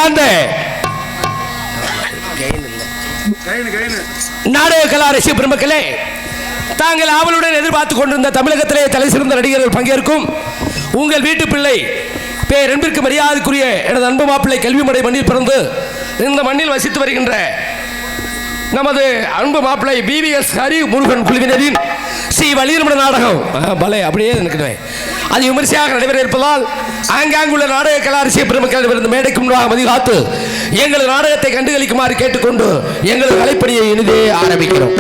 அன்பார்ந்த நாடக கலா ரசிக பெருமக்களே, தாங்கள் ஆவலுடன் எதிர்பார்த்துக் கொண்டிருந்த தமிழகத்திலே தலை சிறந்த நடிகர்கள் பங்கேற்கும் உங்கள் வீட்டு பிள்ளை பேரன்பிற்கு மரியாதைக்குரிய எனது அன்பு மாப்பிள்ளை கல்வி மடை மண்ணில் பிறந்து இந்த மண்ணில் வசித்து வருகின்ற நமது அன்பு மாப்பிள்ளை BVS ஹரி முருகன் குழுவினரின் ஸ்ரீ வள்ளியம்மட நாடகம் பலே அப்படியே நிற்கிறேன். அது விமர்சையாக நடைபெற இருப்பதால் ஆங்காங்குள்ள நாடக கலாரசிய பெருமக்கள் இருந்து மேடைக்கு முன்பாக மதிகாத்து எங்களது நாடகத்தை கண்டுகளிக்குமாறு கேட்டுக்கொண்டு எங்களது கலைப்பணியை இனிதே ஆரம்பிக்கிறோம்.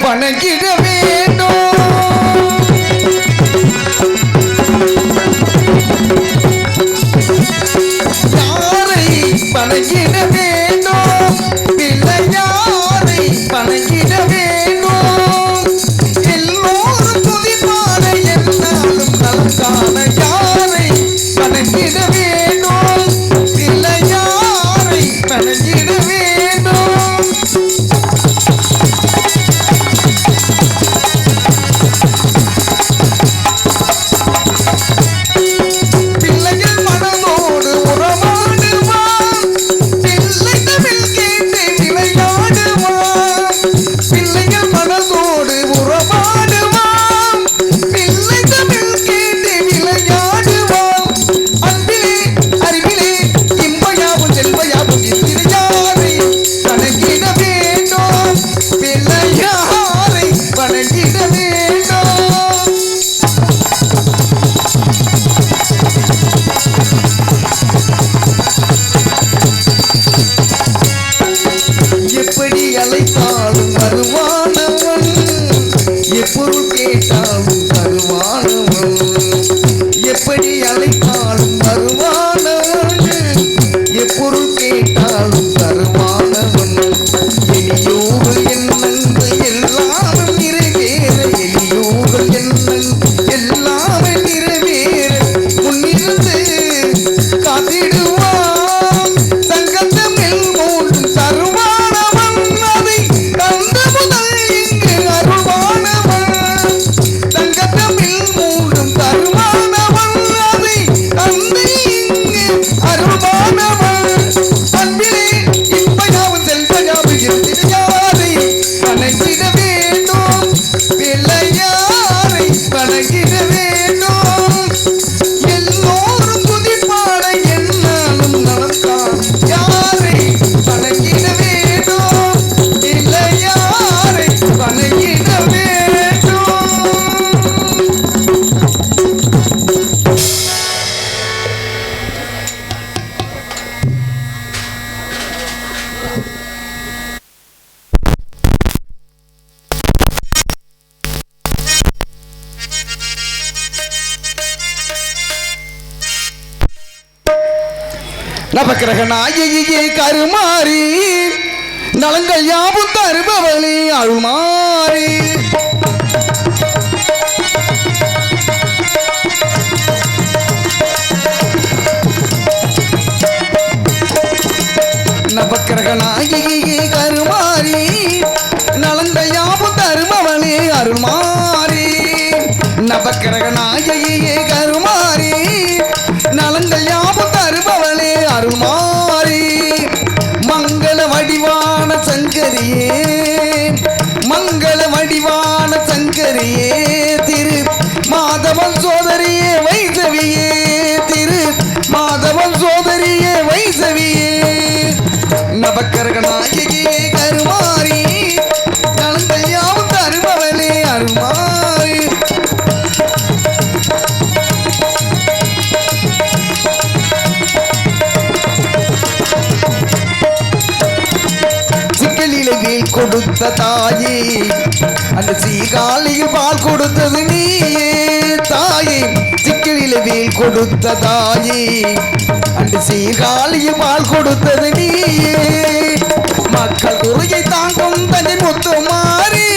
வணங்கிட வேண்டும் எப்படி அழைத்தாலும் வருவானவன், எப்பொருள் கேட்டாலும் தருவானவன். எளியோர்கள் என்னென்று எல்லாமே நிறைவேற, எளியோர்கள் என்னென்று எல்லாமே நிறைவேற முன்னிருந்து காத்திடுவான். சங்கத்தமிழ் மூன்றும் தருவானவன், அதை தந்த முதல் இங்கு அருள்வானவன். சங்கத்தமிழ் மூன்றும் தருவானவன், அதை தந்த இங்கு அருள்வானவன். அன்பிலே இப்பயாவும் செல்வயாவும் யாரை வணங்கிட வேண்டும், பிள்ளையாரை வணங்கிட வேண்டும். எல்லோரும் துதிப்பாட என்னாலும் நலம்தான். யாரை வணங்கிட வேண்டும், பிள்ளையாரை வணங்கிட வேண்டும். நவக்கிரக நாயகியே கருமாறி, நலங்கள் யாவும் தருபவளே அருள்மாறி. நவக்கிரக நாயகியே கருமாறி, நலங்கள் யாவும் தருபவளே அருள்மாறி. நவக்கிரக நாயகியே கருமாறி, நலங்கள் யாவும் தருபவளே அருள்மாறி. மங்கள வடிவான சங்கரியே, மங்கள வடிவான சங்கரியே, திரு மாதவன் சோதரியே வைசவியே, திரு மாதவன் சோதரியே வைசவியே. நவக்கிரக நாயகியே கருமாறி, நலங்கள் யாவும் தருபவளே அருள்மாறி. வேல் கொடுத்த தாயே, அந்த சீகாழியில் பால் கொடுத்தது நீயே தாயே. சிக்கலில் வேல் கொடுத்த தாயே, அந்த சீகாழியில் பால் கொடுத்தது நீயே. மக்கள் குறையை தாங்கும் தன்னை முத்துமாறி,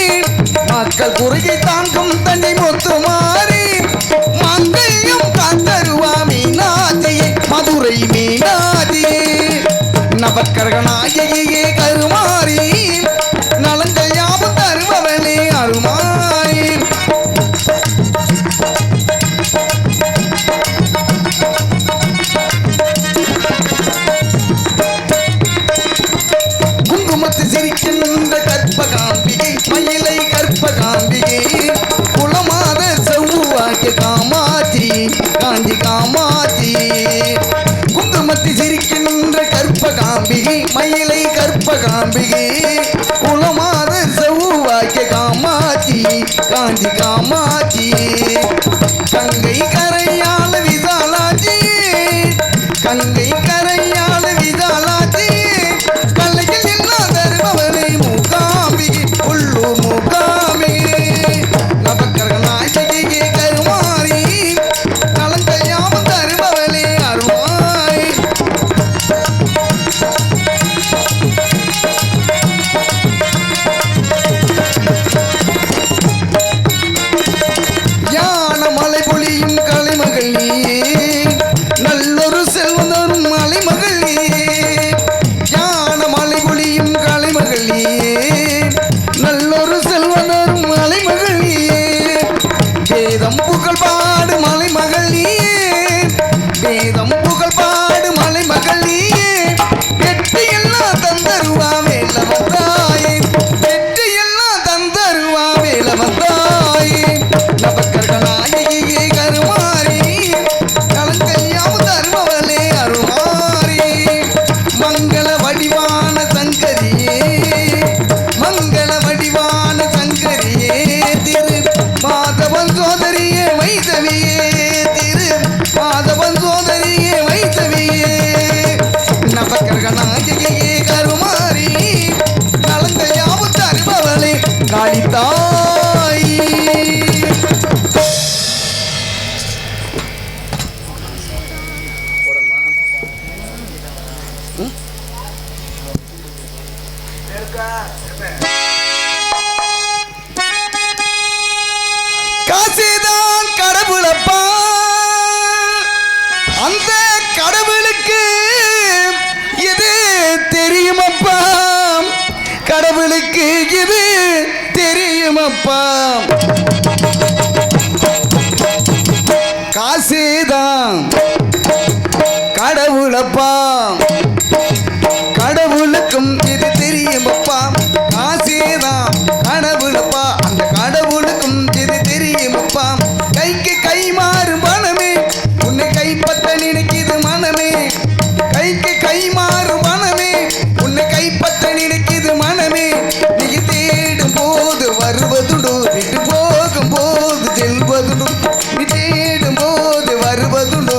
மக்கள் குறையை தாங்கும் தன்னை முத்துமாறி. மங்கையும் காத்தருவா மீனாட்சியே, மதுரை மீனாட்சியே. நவக்கிரக நாயகியே கருமாறி, நலங்கள் யாவும் தருபவளே அருள்மாறி. குங்குமத்து சிரிக்கின்ற கற்பகாம்பிகை, மயிலை கற்பகாம்பிகை, குலமாத செவ்வாய்க்கு காமாட்சி, காஞ்சி காமாட்சி. குங்குமத்து சிரிக்கின்ற கற்பகாம்பிகை, மயிலை கற்பகாம்பிகை, குலமாத செவ்வாய்க்கு காமாட்சி, காஞ்சி காமாட்சி. கங்கை கரையாள விசாலாட்சி, கங்கை கரையாள விசாலாட்சி. கலைகள் எல்லாம் தருபவளே மூகாம்பிகை, உள்ளூர் மூகாம்பிகை. நவக்கிரக நாயகியே கருமாறி, நலங்கள் யாவும் தருபவளே அருள்மாறி. யான மலை பொழியும் கலைமகள் நீயே, நல்லொரு செல்வம் தரும் மலைமகள் நீயே. யான மலை பொழியும் கலைமகள் நீயே, நல்லொரு செல்வம் தரும் மலைமகள் நீயே. வேதம் புகழ் பாடு மலைமகள் நீயே, வேதம் புகழ் பாடு மலைமகள் நீயே. வெற்றி எல்லாம் தந்தருவா வேலவன் தாயே, வெற்றி எல்லாம் தந்தருவா வேலவன் தாயே. நவக்கிரக நாயகியே கருமாறி, நலங்கள் யாவும் தருபவளே அருள்மாறி. மங்கள வடிவான சங்கரியே, மங்கள வடிவான சங்கரியே, திரு மாதவன் சோதரியே வைசவியே, திரு மாதவன் சோதரியே அந்த கடவுளுக்கு இது தெரியுமப்பா, கடவுளுக்கு இது தெரியுமப்பா. காசுதான் கடவுளப்பா, கடவுளுக்கும் இது தெரியுமப்பா. காசுதான் கடவுளப்பா, அந்த கடவுளுக்கும் இது தெரியுமப்பா. கைக்கு கை மாறும் மனமே, உன்னை கைப்பற்ற நினைக்குது மனமே. கைக்கு கை மாறும் மனமே, உன்னை கைப்பற்ற நினைக்குது மனமே. நீ தேடும் போது வருவதுண்டு, விட்டு போகும் போது செல்வதுண்டு. நீ தேடும் போது வருவதுண்டு,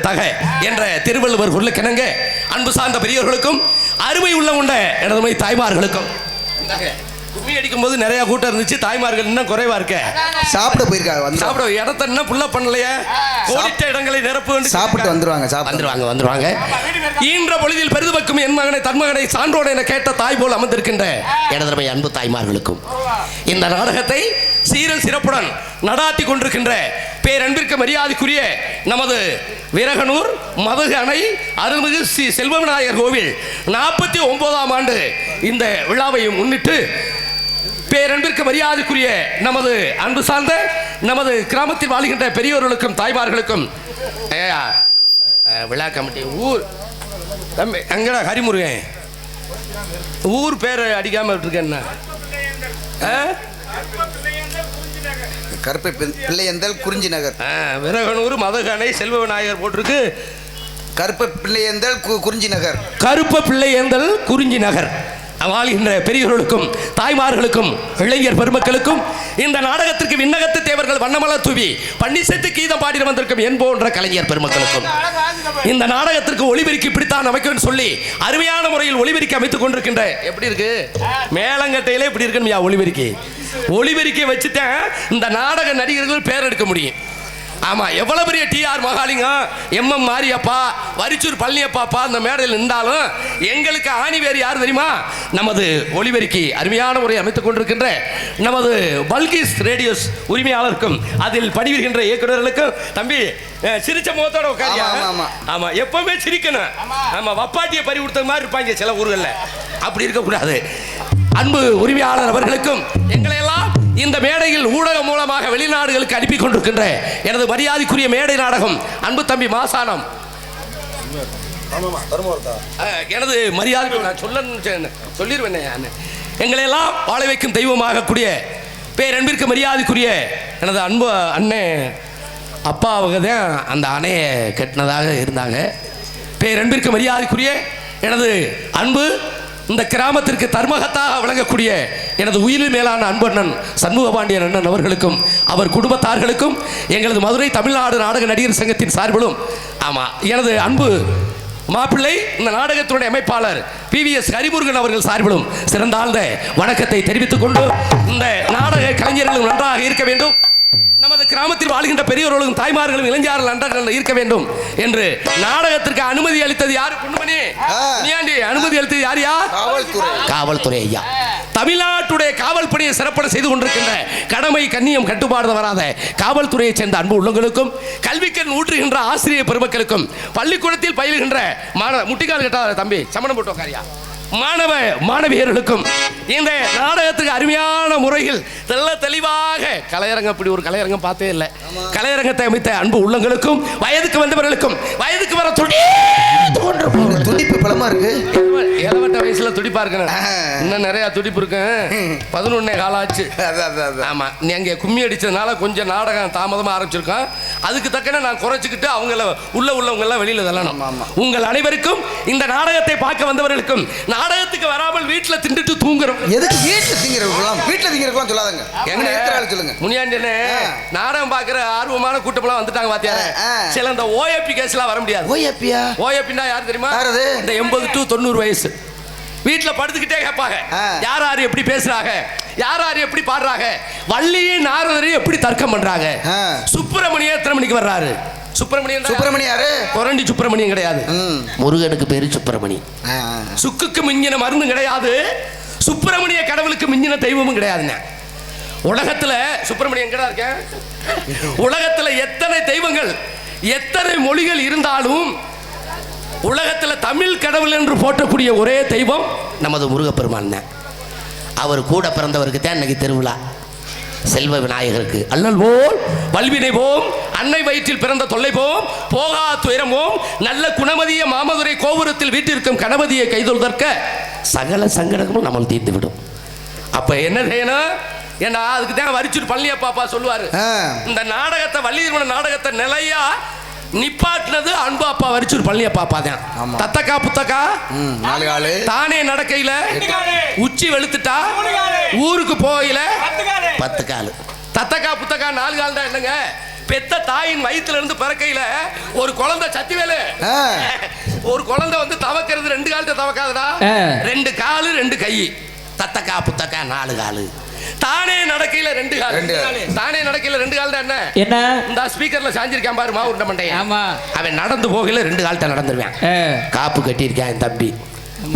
தக என்ற திருவள்ளுவர் சொல்லுக்கிணங்க அன்பு சார்ந்த பெரியவர்களுக்கும் அருமை உள்ள உண்ட எனதுமை தாய்மார்களுக்கும் கும்மி அடிக்கும் போது நிறைய கூட்டம் இருந்துச்சு. தாய்மார்கள் இன்னும் குறைவா இருக்க. சாப்பிட போயிருக்காங்க. சாப்பிட இடத்த என்ன புள்ள பண்ணலையே. கோடிட்ட இடங்களை நிரப்பு சாப்பிட்டு வந்துருவாங்க. ஈன்ற பொழுதில் பெரிதுபக்கும் என் மகனை தன் மகனை சான்றோடு என கேட்ட தாய் போல் அமர்ந்திருக்கின்ற எனதருமை அன்பு தாய்மார்களுக்கும் இந்த நாடகத்தை சீரல் சிறப்புடன் நடாத்தி கொண்டிருக்கின்ற பேரன்பிற்கு மரியாதைக்குரிய நமது விரகனூர் மதகு அணை அருள்மிகு ஸ்ரீ செல்வவிநாயகர் கோவில் 49ஆம் ஆண்டு இந்த விழாவை முன்னிட்டு பேரன்பிற்கு மரியாதைக்குரிய நமது அன்பு சார்ந்த நமது கிராமத்தில் வாழ்கின்ற பெரியோர்களுக்கும் தாய்மார்களுக்கும் விழா கமிட்டி ஊர் தம்பி அங்கடா ஹரிமுருகன் ஊர் பேரை அடிக்காம இருக்கேன். கருப்பை பிள்ளையந்தல் குறிஞ்சி நகர் விரகனூர் மதகு அணை செல்வ விநாயகர் போட்டிருக்கு. கருப்ப பிள்ளையந்தல் குறிஞ்சி நகர் கருப்ப பிள்ளையந்தல் குறிஞ்சி நகர் வாழ்கின்ற பெரியவர்களுக்கும் தாய்மார்களுக்கும் இளைஞர் பெருமக்களுக்கும் இந்த நாடகத்திற்கு விண்ணகத்து தேவர்கள் வண்ணமலர் தூவி பன்னிசைத்து கீதம் பாடி வந்திருக்கும் என் போன்ற கலைஞர் பெருமக்களுக்கும் இந்த நாடகத்திற்கு ஒளிபெருக்கி இப்படித்தான் அமைக்கும் சொல்லி அருமையான முறையில் ஒளிபெருக்கி அமைத்துக் கொண்டிருக்கின்ற எப்படி இருக்கு மேலங்கட்டையிலே இப்படி இருக்குன்னு ஒளிபெருக்கி வச்சுட்டேன் இந்த நாடக நடிகர்கள் பேர் எடுக்க முடியும். ஆமா, எவ்வளவு பெரிய டிஆர் மகாலிங்கம் எம்எம் மாரியப்பா வரிச்சூர் பழனியப்பாப்பா அந்த மேடையில் நின்றாலும் எங்களுக்கு ஆணி வேறு யார் தெரியுமா? நமது ஒளிபெருக்கி அருமையான முறை அமைத்துக் கொண்டிருக்கின்ற நமது பல்கிஸ் ரேடியோஸ் உரிமையாளருக்கும் அதில் பணிவிடுகின்ற இயக்குநர்களுக்கும் தம்பி சிரிச்ச முகத்தோட உட்காரியா. ஆமா, எப்பவுமே சிரிக்கணும். ஆமா, வப்பாட்டியை பறி கொடுத்த மாதிரி இருப்பாங்க சில ஊர்களில். அப்படி இருக்கக்கூடாது. அன்பு உரிமையாளர் அவர்களுக்கும் எங்களை எல்லாம் இந்த மேடையில் ஊடகம் மூலமாக வெளிநாடுகளுக்கு அனுப்பி கொண்டிருக்கின்ற எனது மரியாதைக்குரிய மேடை நாடகம் அன்பு தம்பி மாசானம் எனது மரியாதை நான் சொல்லிடுவேன். எங்களை எல்லாம் வாழ வைக்கும் தெய்வமாக கூடிய பேரன்பிற்கு மரியாதைக்குரிய எனது அன்பு அண்ணே அப்பா அவங்க தான் அந்த அணையை கட்டினதாக இருந்தாங்க. பேரன்பிற்கு மரியாதைக்குரிய எனது அன்பு இந்த கிராமத்திற்கு தர்மகத்தாக விளங்கக்கூடிய எனது உயிரில் மேலான அன்பண்ணன் சண்முகபாண்டியன் அண்ணன் அவர்களுக்கும் அவர் குடும்பத்தார்களுக்கும் எங்களது மதுரை தமிழ்நாடு நாடக நடிகர் சங்கத்தின் சார்பிலும் எனது அன்பு மாப்பிள்ளை இந்த நாடகத்தினுடைய அமைப்பாளர் PVS ஹரிமுருகன் அவர்கள் சார்பிலும் சிறந்தாழ்ந்த வணக்கத்தை தெரிவித்துக் கொண்டு இந்த நாடக கலைஞர்களும் நன்றாக இருக்க வேண்டும், நமது கிராமத்தில் வாழ்கின்ற பெரியவர்களும் தாய்மார்களும் இளைஞர்கள் நன்றாக இருக்க வேண்டும் என்று நாடகத்திற்கு அனுமதி அளித்தது யாரு? பொன்மணி அனுமதி அளித்தது யாரையா? காவல்துறை ஐயா. தமிழ்நாட்டுடைய காவல் பணியை சிறப்பட செய்து கொண்டிருக்கின்ற கடமை கண்ணியம் கட்டுப்பாடு வராத காவல்துறையை சேர்ந்த அன்பு உள்ளங்களுக்கும் கல்விக்கண் ஊற்றுகின்ற ஆசிரியர் பெருமக்களுக்கும் பள்ளிக்கூடத்தில் பயிலுகின்ற முட்டிக்கால் கட்டாத தம்பி சமணம் போட்டு உட்காரியா மாணவியர்களுக்கும் இந்த நாடகத்துக்கு அருமையான முறையில் தெளிவாக கலையரங்கம், இப்படி ஒரு கலையரங்கம் பார்த்தே இல்லை, கலையரங்கத்தை அமைத்த அன்பு உள்ளங்களுக்கும் வயதுக்கு வந்தவர்களுக்கும் வயதுக்கு வர துடிப்பு பலமா இருக்கு. இளவட்ட வயசுல துடிப்பா இருக்கு. இன்னும் நிறைய துடிப்பு இருக்கு. 11 காலாச்சு. ஆமா, நீ அங்கே கும்மி அடிச்சதுனால கொஞ்சம் நாடகம் தாமதமா ஆரம்பிச்சிருக்கோம். அதுக்கு தக்கன நான் குறைச்சிக்கிட்டு அவங்கள உள்ளவங்க எல்லாம் வெளியில தள்ளணும். உங்கள் அனைவருக்கும் இந்த நாடகத்தை பார்க்க வந்தவர்களுக்கும் நாடகத்துக்கு வராமல் வீட்டுல திண்டுட்டு தூங்குறோம். எதுக்கு வீட்டுல திங்கிறோம்? வீட்டுல திங்கிறோம் சொல்லாதங்க. எங்க சொல்லுங்க முனியாண்டினே, நாடகம் பாக்குற ஆர்வமான கூட்டம்லாம் வந்துட்டாங்க பாத்தியாரு. சில இந்த OAP கேஸ்லாம் வர முடியாது. ஓஏபின்னா யாரு தெரியுமா? இந்த 80 to 90 வயசு வீட்டுல படுத்துக்கிட்டே கேட்பாங்க யார் யாரு எப்படி பேசுறாங்க, யார் யாரு எப்படி பாடுறாங்க, வள்ளியும் நாரதரையும் எப்படி தர்க்கம் பண்றாங்க. சுப்பிரமணியம் எத்தனை மணிக்கு வர்றாரு? சுப்பிரமணியம் யாரு? கொரண்டி சுப்பிரமணியம் கிடையாது, முருகனுக்கு பேரு சுப்பிரமணி. சுக்குக்கு மிஞ்சின மருந்து கிடையாது, சுப்பிரமணிய கடவுளுக்கு மிஞ்சின தெய்வமும் கிடையாதுங்க. உலகத்துல சுப்பிரமணியம் எங்கடா இருக்க? உலகத்துல எத்தனை தெய்வங்கள் எத்தனை மொழிகள் இருந்தாலும் உலகத்துல தமிழ் கடவுள் என்று போற்றக்கூடிய ஒரே தெய்வம் நமது முருகப்பெருமான். அவர் கூட பிறந்தவருக்கு தான் இன்னைக்கு திருவிழா. செல்வ விநாயகருக்கு அல்லல் போல் வல்வினை போம், அன்னை வயிற்றில் பிறந்த தொல்லை போம், போகா துயரமோம், நல்ல குணமதிய மாமதுரை கோபுரத்தில் வீட்டிற்கும் கணபதியை கைதொழுதற்க சகல சங்கடங்களும் நம்ம தீர்த்து விடும். அப்ப என்ன செய்யணும்? ஏன்னா அதுக்கு தான் வரிச்சூர் பழனியப்பாப்பா சொல்லுவாரு, இந்த நாடகத்தை வள்ளி திருமண நாடகத்தை நிலையா நிப்பாட்டினது அன்பு அப்பா வரிச்சூர் பழனியப்பாப்பா தான். தத்தக்கா புத்தக்கா தானே நடக்கையில உச்சி வெளுத்துட்டா ஊருக்கு போயில 10 கால். தத்தக்கா புத்தக்கா 4 கால் தான். என்னங்க பெத்த தாயின் வயித்துல இருந்து பிறக்கையில ஒரு குழந்தை சத்திவேலு ஆ. ஒரு குழந்தை வந்து தவக்கிறது 2 காலத்தை தவக்காதடா. 2 காலு 2 கை, தத்தக்கா புத்தக்கா 4 காலு. தானே நடக்கையில 2 கால். தானே நடக்கையில 2 கால் தான் என்ன இந்த ஸ்பீக்கர்ல சாஞ்சிருக்கான் பாரு மாவுண்ட மண்டைய. ஆமா, அவன் நடந்து போகையில 2 கால்ட்ட நடந்துருவான். காப்பு கட்டியிருக்கான் என் தம்பி.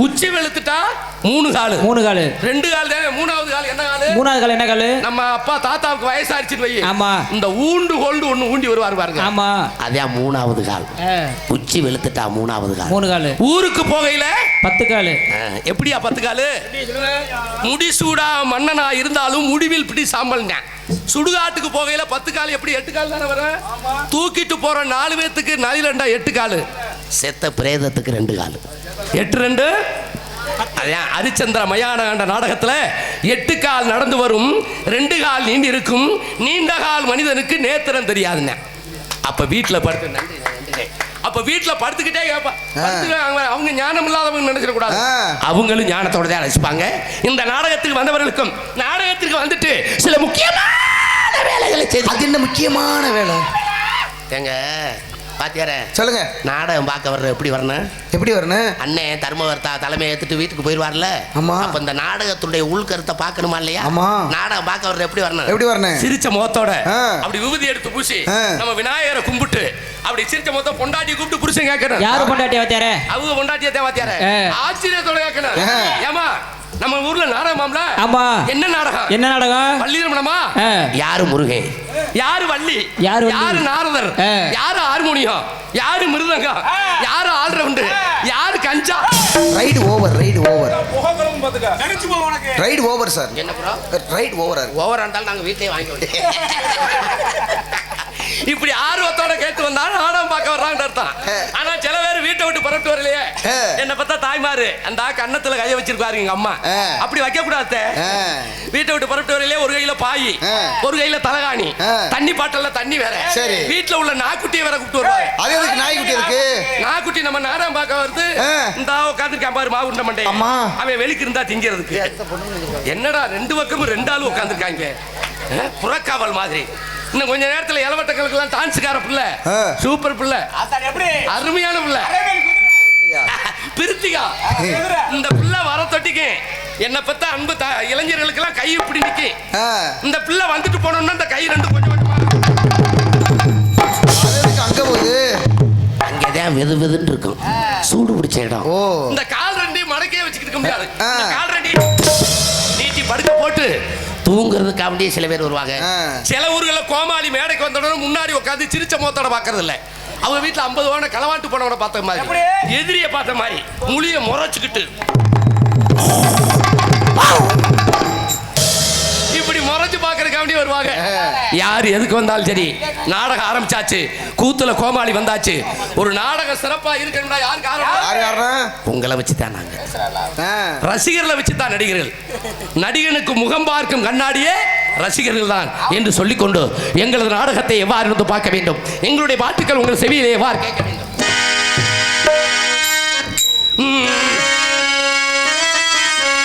உச்சி வெளுத்துட்டா 3 காலு. 3 காலு 2 கால் தானே. 3வது கால் என்ன காலு? 3வது கால் என்ன காலு? நம்ம அப்பா தாத்தாவுக்கு வயசாயிருச்சு வை. ஆமா, இந்த ஊண்டு கொண்டு ஒண்ணு ஊண்டி வருவாரு பாருங்க. ஆமா, அதான் 3வது கால். உச்சி வெளுத்துட்டா 3வது கால். 3 காலு. ஊருக்கு போகையில 10 காலு. எப்படியா 10 காலு? முடிசூடா மன்னனா இருந்தாலும் முடிவில் பிடி சாம்பல்ங்க. சுடுகாட்டுக்கு போகையில 10 கால் எப்படி? 8 கால் தானே வரும். தூக்கிட்டு போற 4 பேத்துக்கு நலிலண்டா 8 காலு. செத்த பிரேதத்துக்கு 2 காலு. 8 2 அதான் ஹரிச்சந்திர மயான நாடகத்துல 8 கால் நடந்து வரும், 2 கால் நீண்டு இருக்கும். நீண்ட கால் மனிதனுக்கு நேத்திரம் தெரியாதுன்னு. அப்ப வீட்டுல படுத்து அப்ப வீட்டுல படுத்துக்கிட்டே அவங்க ஞானம் இல்லாதவங்க நினைச்சிடக்கூடாது. அவங்களும் ஞானத்தோட தான் நினைச்சுப்பாங்க. இந்த நாடகத்துக்கு வந்தவர்களுக்கும் நாடகத்திற்கு வந்துட்டு சில முக்கியமான வேலைகளை செய்து. அது என்ன முக்கியமான வேலை? எங்க பாத்தியார சொல்லுங்க. நாடகம் பார்க்க வர்ற எப்படி வரணும்? எப்படி வரணும்? அண்ணன் தர்மவர்த்தா தலைமை ஏத்துட்டு வீட்டுக்கு போயிடுவார்ல. ஆமா. அப்ப இந்த நாடகத்துடைய உள்கருத்தை பார்க்கணுமா இல்லையா? ஆமா. நாடகம் பார்க்க வர்ற எப்படி வரணும்? எப்படி வரணும்? சிரிச்ச முகத்தோட அப்படி விபூதி எடுத்து பூசி நம்ம விநாயகரை கும்பிட்டு அப்படி சிரிச்ச முகத்த பொண்டாட்டி கூப்பிட்டு புருஷன் கேட்கணும். யாரு பொண்டாட்டியா வாத்தியாரே? அவங்க பொண்டாட்டியா தான் வாத்தியார. ஆச்சரியத்தோட கேட்கணும். ஏமா நம்ம ஊர்ல நாடகமாம்ல? ஆமா. என்ன நாடகம்? என்ன நாடகம்? வள்ளி திருமணமா? யாரு முருகன், யாரு வள்ளி, யாரு நாரதர், யாரு ஹார்மோனியம், யாரு மிருதங்கம், யாரு ஆல்ரவுண்ட், யாரு கஞ்சா. Ride over, ride over, ride over sir. என்ன ப்ரோ ரைடு ஓவர்? ஓவர் ஆண்டாலும் நாங்க வீட்லயே வாங்கி இப்படி ஆர்வத்தோட கேட்டு வந்தாலும் நாடகம் பார்க்க வர்றாங்க அர்த்தம். ஆனா சில பேர் வீட்டை விட்டு புறப்பட்டு வரலையே. என்ன பார்த்தா தாய்மாரு அந்த கன்னத்துல கைய வச்சிருக்காரு எங்க அம்மா. அப்படி வைக்க கூடாது. வீட்டை விட்டு புறப்பட்டு வரலையே ஒரு கையில பாய், ஒரு கையில தலகாணி, தண்ணி பாட்டல்ல தண்ணி வேற. சரி, வீட்டுல உள்ள நாய்க்குட்டியை வேற கூப்பிட்டு வருவாங்க. அது எதுக்கு நாய்க்குட்டி இருக்கு? நாய்க்குட்டி நம்ம நாடகம் பார்க்க வருது. இந்த உட்காந்துருக்கான் பாரு மாவுண்ட மண்டை. அவன் வெளிக்கு இருந்தா திங்கிறதுக்கு. என்னடா 2 பக்கமும் 2 ஆளு உட்காந்துருக்காங்க புறக்காவல் மாதிரி. இன்னும் கொஞ்ச நேரத்துல இளவட்டங்களுக்கெல்லாம் டான்ஸுக்கார பிள்ளை, சூப்பர் பிள்ளை, அருமையான பிள்ளை பிரித்திகா. இந்த பிள்ளை வர தொட்டிக்கு என்ன பத்த அன்பு இளைஞர்களுக்கு எல்லாம் கை இப்படி நிக்கி. இந்த பிள்ளை வந்துட்டு போனோம்னா இந்த கை 2 கொஞ்சம் அங்க போகுது. அங்கதான் வெது வெதுன்னு இருக்கும், சூடு பிடிச்ச இடம். இந்த கால் 2 மடக்கையே வச்சுக்கிட்டு இருக்க முடியாது. கால் 2 நீட்டி படுக்க போட்டு தூங்குறதுக்காக சில பேர் வருவாங்க. சில ஊர்களில் கோமாளி மேடைக்கு வந்தோடனே முன்னாடி உட்காந்து சிரிச்ச முகத்தோட பாக்குறது இல்ல. அவங்க வீட்டுல 50 ரூபாய் களவாட்டு போனவனை பார்த்த மாதிரி, எதிரிய பார்த்த மாதிரி முழிய முறைச்சுக்கிட்டு இப்படி முறைச்சு பாக்குறதுக்காண்டி வருவாங்க. யாரு எதுக்கு வந்தாலும் சரி, நாடகம் ஆரம்பிச்சாச்சு, கூத்துல கோமாளி வந்தாச்சு, ஒரு நாடகம் சிறப்பா இருக்கணும்னா யாரு காரணம்? உங்களை வச்சுதான் நாங்க ரசிகர்களை வச்சுதான் நடிகர்கள். நடிகனுக்கு முகம் பார்க்கும் கண்ணாடியே ரசிகர்கள் தான் என்று சொல்லிக்கொண்டு எங்களது நாடகத்தை எவ்வாறு இருந்து பார்க்க வேண்டும், எங்களுடைய பாட்டுக்கள் உங்கள் செவியிலே எவ்வாறு கேட்க வேண்டும்.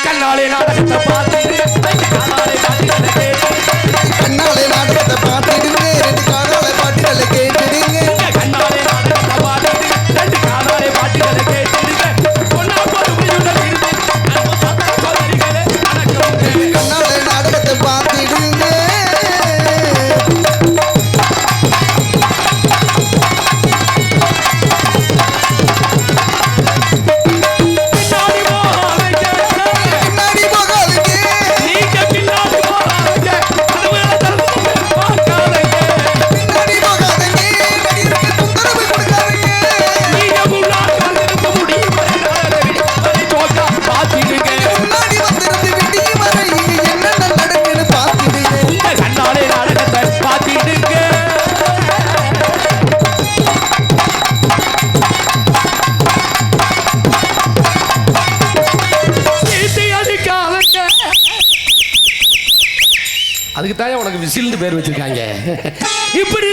கண்ணாலே நாடகத்தை பார்த்து கண்ணாலே நாடகத்தை பார்த்துடுங்க, 2 காதாலே பாட்டுகளை கேட்டுடுங்க. கண்ணாலே நாடகத்தை பார்த்து 2 காதாலே பாட்டுகளை கேட்டுடுங்க. கண்ணாலே நாடகத்தை பார்த்துடுங்க. அதுக்கு தான் உனக்கு விசில்னு பேர் வச்சிருக்காங்க. இப்படி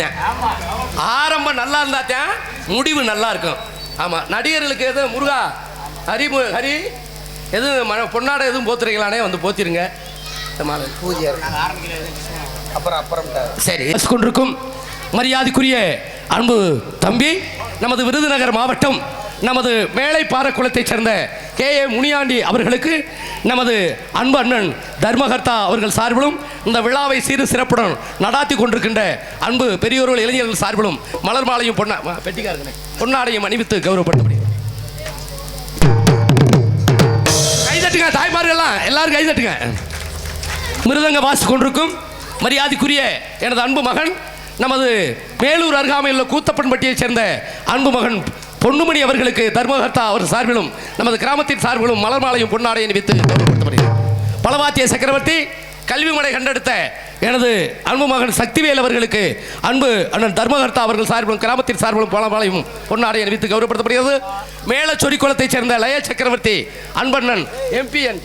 அப்படிதான். ஆரம்பம் நல்லா இருந்தா தான் முடிவு நல்லா இருக்கும். ஆமாம், நடிகர்களுக்கு எதுவும் முருகா ஹரி எதுவும் பொன்னாடை எதுவும் போத்துறீங்களானே வந்து போத்திருங்க. பூஜை அப்புறம் சரி. கொண்டிருக்கும் மரியாதைக்குரிய அன்பு தம்பி, நமது விருதுநகர் மாவட்டம் நமது மேலைப்பாறை குளத்தைச் சேர்ந்த KA முனியாண்டி அவர்களுக்கு நமது அன்பு அண்ணன் தர்மகர்த்தா அவர்கள் சார்பிலும் இந்த விழாவை சீரு சிறப்புடன் நடாத்தி கொண்டிருக்கின்ற அன்பு பெரியோர்கள் இளைஞர்கள் சார்பிலும் மலர் மாலையும் பொன்னாடையும் அணிவித்து கௌரவப்படுத்தப்படுகிறது. கைதட்டுங்க தாய்மார்கள்லாம், எல்லாரும் கைதட்டுங்க. மிருதங்க வாசி கொண்டிருக்கும் மரியாதைக்குரிய எனது அன்பு மகன், நமது மேலூர் அருகாமையில் உள்ள கூத்தப்பன்பட்டியைச் சேர்ந்த அன்பு மகன் பொன்னுமணி அவர்களுக்கு தர்மகர்த்தா அவர் சார்பிலும் நமது கிராமத்தின் சார்பிலும் மலர் மாலையும் பொன்னாடையை அணிவித்து கௌரவப்படுத்தப்படுகிறது. பலவாத்திய சக்கரவர்த்தி கல்விமடை கண்டெடுத்த எனது அன்பு மகன் சக்திவேல் அவர்களுக்கு அன்பு அண்ணன் தர்மகர்த்தா அவர்கள் சார்பிலும் கிராமத்தின் சார்பிலும் மலர் மாலையும் பொன்னாடையை அணிவித்து கௌரவப்படுத்தப்படுகிறது. மேலச்சொரிக்குளத்தைச் சேர்ந்த லய சக்கரவர்த்தி அன்பண்ணன் MPN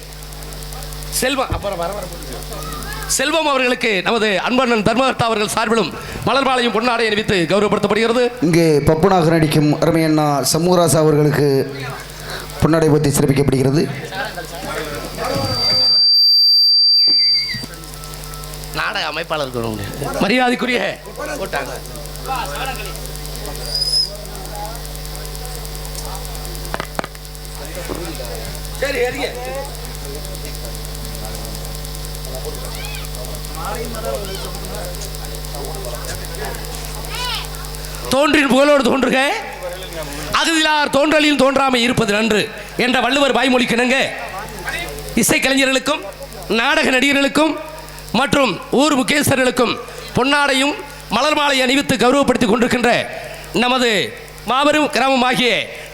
செல்வம் அவர்களுக்கு நமது அன்பண்ணன் தர்மகர்த்தா அவர்கள் சார்பிலும் மலர் மாலையும் பொன்னாடை அணிவித்து கௌரவப்படுத்தப்படுகிறது. இங்கே பப்புனாக நடிக்கும் அருமையண்ணா சமூகராசா அவர்களுக்கு பொன்னாடை பற்றி சிறப்பிக்கப்படுகிறது. நாடக அமைப்பாளர்கள் மரியாதைக்குரிய சரி தோன்றின் புகழோடு தோன்றுக, அகுதிலார் தோன்றலில் தோன்றாமை இருப்பது நன்று என்ற வள்ளுவர் வாய்மொழிக்கிணங்க இசைக்கலைஞர்களுக்கும் நாடக நடிகர்களுக்கும் மற்றும் ஊர் முகேஸ்வரர்களுக்கும் பொன்னாடையும் மலர் மாலை அணிவித்து கௌரவப்படுத்திக் கொண்டிருக்கின்ற நமது மாபெரும் கிராமமாகிய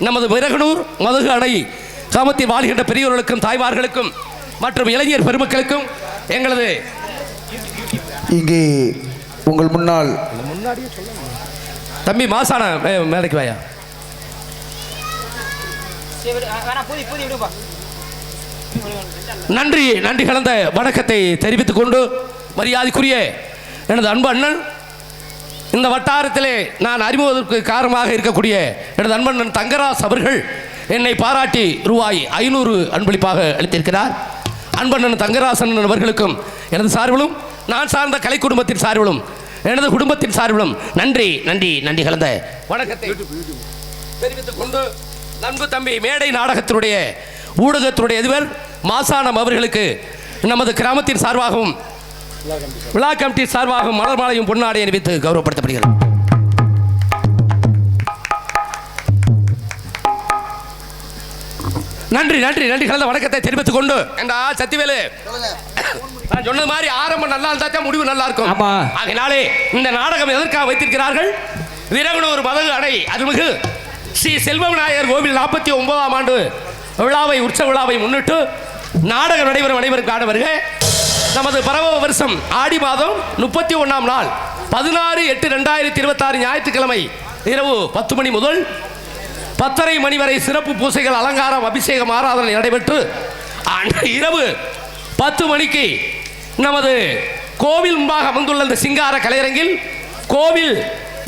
நமது விரகனூர் மதுகு அணை கிராமத்தில் வாழ்கின்ற பெரியோர்களுக்கும் தாய்மார்களுக்கும் மற்றும் இளைஞர் பெருமக்களுக்கும் எங்களது இங்கே உங்கள் முன்னால் தம்பி மாசான மேடைக்கு வாயா. நன்றி கலந்த வணக்கத்தை தெரிவித்துக் கொண்டு மரியாதைக்குரிய எனது அன்பு அண்ணன், இந்த வட்டாரத்திலே நான் அறிமுகத்திற்கு காரணமாக இருக்கக்கூடிய எனது அன்பண்ணன் தங்கராஜ் அவர்கள் என்னை பாராட்டி ரூபாய் 500 அன்பளிப்பாக அளித்திருக்கிறார். அன்பண்ணன் தங்கராசன் அவர்களுக்கும் எனது சார்பிலும் நான் சார்ந்த கலை குடும்பத்தின் சார்பிலும் எனது குடும்பத்தின் சார்பிலும் நன்றி கலந்த வணக்கத்தை தெரிவித்துக் கொண்டு நண்பு தம்பி மேடை நாடகத்தினுடைய ஊடகத்தினுடைய அதிபர் மாசானம் அவர்களுக்கு நமது கிராமத்தின் சார்பாகவும் விழா கமிட்டி சார்பாகவும் மலர் மாலையும் பொன்னாடை அணிவித்து கௌரவப்படுத்தப்படுகிறது. நன்றி கலந்த வணக்கத்தை தெரிவித்துக் கொண்டு சத்திவேலு நான் சொன்னது மாதிரி ஆரம்பம் நல்லா இருந்தா முடிவு நல்லா இருக்கும். ஆகையினாலே இந்த நாடகம் எதற்காக வைத்திருக்கிறார்கள்? விரகனூர் மதகு அணை அருள்மிகு ஸ்ரீ செல்வவிநாயகர் கோவில் 49ஆம் ஆண்டு விழாவை உற்சவ விழாவை முன்னிட்டு நாடகம் நடைபெறும் அனைவரும் காண வருக. நமது பரவ வருஷம் ஆடி மாதம் 31ஆம் நாள் 16/8/2026 ஞாயிற்றுக்கிழமை இரவு 10 மணி முதல் 10:30 மணி வரை சிறப்பு பூசைகள், அலங்காரம், அபிஷேகம், ஆராதனை நடைபெற்று இரவு 10 மணிக்கு நமது கோவில் முன்பாக அமர்ந்துள்ள இந்த சிங்கார கலையரங்கில் கோவில்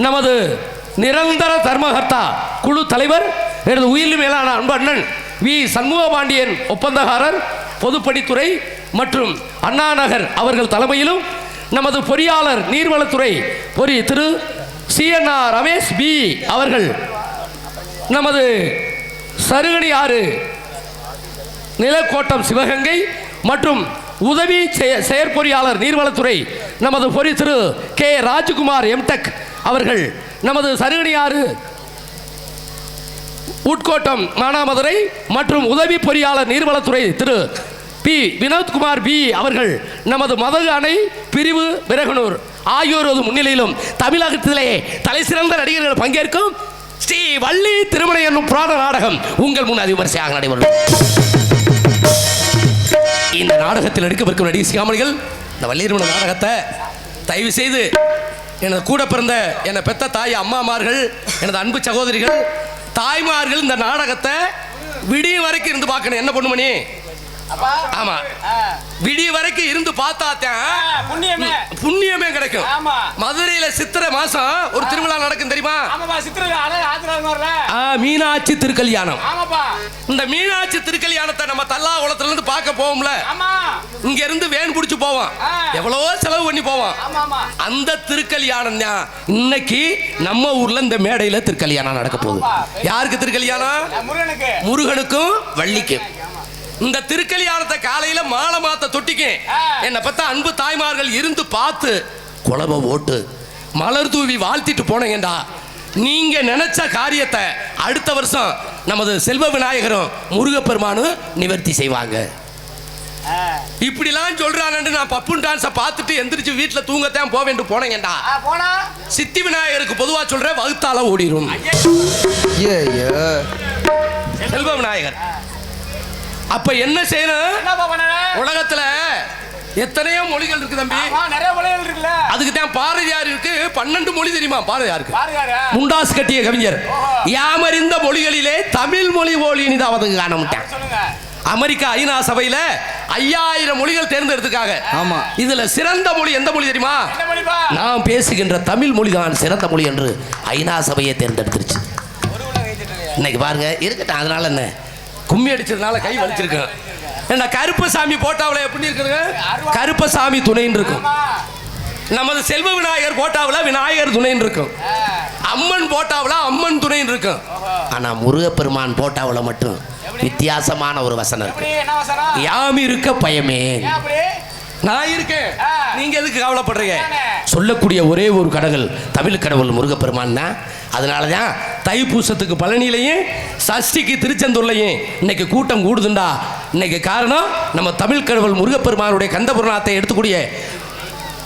நமது நிரந்தர தர்மகர்த்தா குழு தலைவர் எனது உயிர் மேலான அன்பு அண்ணன் வி சண்முகபாண்டியன் ஒப்பந்தக்காரர் பொதுப்பணித்துறை மற்றும் அண்ணா நகர் அவர்கள் தலைமையிலும் நமது பொறியாளர் நீர்வளத்துறை திரு CNR ரமேஷ் B அவர்கள், நமது சருகணி ஆறு நிலக்கோட்டம் சிவகங்கை மற்றும் உதவி செயற்பொறியாளர் நீர்வளத்துறை நமது திரு K ராஜ்குமார் MTech அவர்கள், நமது சருகணியாறு உட்கோட்டம் மானாமதுரை மற்றும் உதவி பொறியாளர் நீர்வளத்துறை திரு P வினோத்குமார் B அவர்கள், நமது மதகு அணை பிரிவு விரகனூர் ஆகியோரது முன்னிலையிலும் தமிழகத்திலே தலை சிறந்த நடிகர்கள் பங்கேற்கும் ஸ்ரீ வள்ளி திருமண என்னும் புராண நாடகம் உங்கள் முன் அதிவிமர்சையாக நடைபெறும். இந்த நாடகத்தில் நடிக்கவிருக்கும் நடிகை சிகாமணிகள் இந்த வள்ளி திருமண நாடகத்தை தயவு செய்து எனது கூட பிறந்த என்னை பெத்த தாய் அம்மாமார்கள், எனது அன்பு சகோதரிகள், தாய்மார்கள் இந்த நாடகத்தை விடிய வரைக்கும் இருந்து பார்க்கணும். என்ன பொண்ணுமணி ஆமா விடிய வரைக்கும் இருந்து பார்த்தாத்தான் புண்ணியமே கிடைக்கும். மதுரையில சித்திரை மாசம் ஒரு திருவிழா நடக்கும் தெரியுமா? மீனாட்சி திருக்கல்யாணம். இந்த மீனாட்சி திருக்கல்யாணத்தை நம்ம தல்லாகுளத்துல இருந்து பார்க்க போவோம்ல, இங்க இருந்து வேன் பிடிச்சு போவோம், எவ்வளவோ செலவு பண்ணி போவோம். அந்த திருக்கல்யாணம் தான் இன்னைக்கு நம்ம ஊர்ல இந்த மேடையில திருக்கல்யாணம் நடக்க போகுது. யாருக்கு திருக்கல்யாணம்? முருகனுக்கும் வள்ளிக்கும். இந்த திருக்கல்யாணத்தை காலையில மாலை மாத்த தொட்டிக்கு என்ன பார்த்தா அன்பு தாய்மார்கள் இருந்து பார்த்து குழம்ப ஓட்டு மலர் தூவி வாழ்த்திட்டு போனீங்கடா, நீங்க நினைச்ச காரியத்தை அடுத்த வருஷம் நமது செல்வ விநாயகரும் முருகப்பெருமானும் நிவர்த்தி செய்வாங்க. இப்படிலாம் சொல்றான்னு நான் பப்புன் டான்ஸை பார்த்துட்டு எந்திரிச்சு வீட்டில் தூங்கத்தான் போவேன் போனேங்கடா. சித்தி விநாயகருக்கு பொதுவா சொல்றேன், வகுத்தால ஓடிடும். செல்வ விநாயகர் அப்ப என்ன செய்யணும்? உலகத்துல எத்தனையோ மொழிகள் இருக்கு தம்பி, நிறைய மொழிகள் இருக்குல்ல. அதுக்கு தான் பாரதியார் இருக்கு 12 மொழி தெரியுமா? பாரதியாருக்கு முண்டாஸ் கட்டிய கவிஞர். யாமறிந்த மொழிகளிலே தமிழ் மொழி ஓலி இனிதாவது காண மாட்டேன். அமெரிக்கா ஐநா சபையில 5000 மொழிகள் தேர்ந்தெடுத்துக்காக. ஆமா, இதுல சிறந்த மொழி எந்த மொழி தெரியுமா? நாம் பேசுகின்ற தமிழ் மொழி தான் சிறந்த மொழி என்று ஐநா சபையை தேர்ந்தெடுத்துருச்சு. இன்னைக்கு பாருங்க இருக்கட்டும், அதனால என்ன கும்மி அடிச்சதுனால கை வலிச்சிருக்கேன். என்ன கருப்பசாமி போட்டாவில் எப்படி இருக்குங்க? கருப்பசாமி துணைன்னு இருக்கும். நமது செல்வ விநாயகர் போட்டாவில் விநாயகர் துணைன்னு இருக்கும். அம்மன் போட்டாவில் அம்மன் துணைன்னு இருக்கும். ஆனா முருகப்பெருமான் போட்டாவில் மட்டும் வித்தியாசமான ஒரு வசனம் இருக்கு. யாம் இருக்க பயமே, நான் இருக்கேன், நீங்க எதுக்கு கவலைப்படுறீங்க? சொல்லக்கூடிய ஒரே ஒரு கடவுள் தமிழ் கடவுள் முருகப்பெருமான் தான். அதனால தான் தைப்பூசத்துக்கு பழனியிலையும் சஷ்டிக்கு திருச்செந்தூர்லையும் இன்னைக்கு கூட்டம் கூடுதுண்டா. இன்னைக்கு காரணம் நம்ம தமிழ் கடவுள் முருகப்பெருமானுடைய கந்தபுராணத்தை எடுத்துக்கூடிய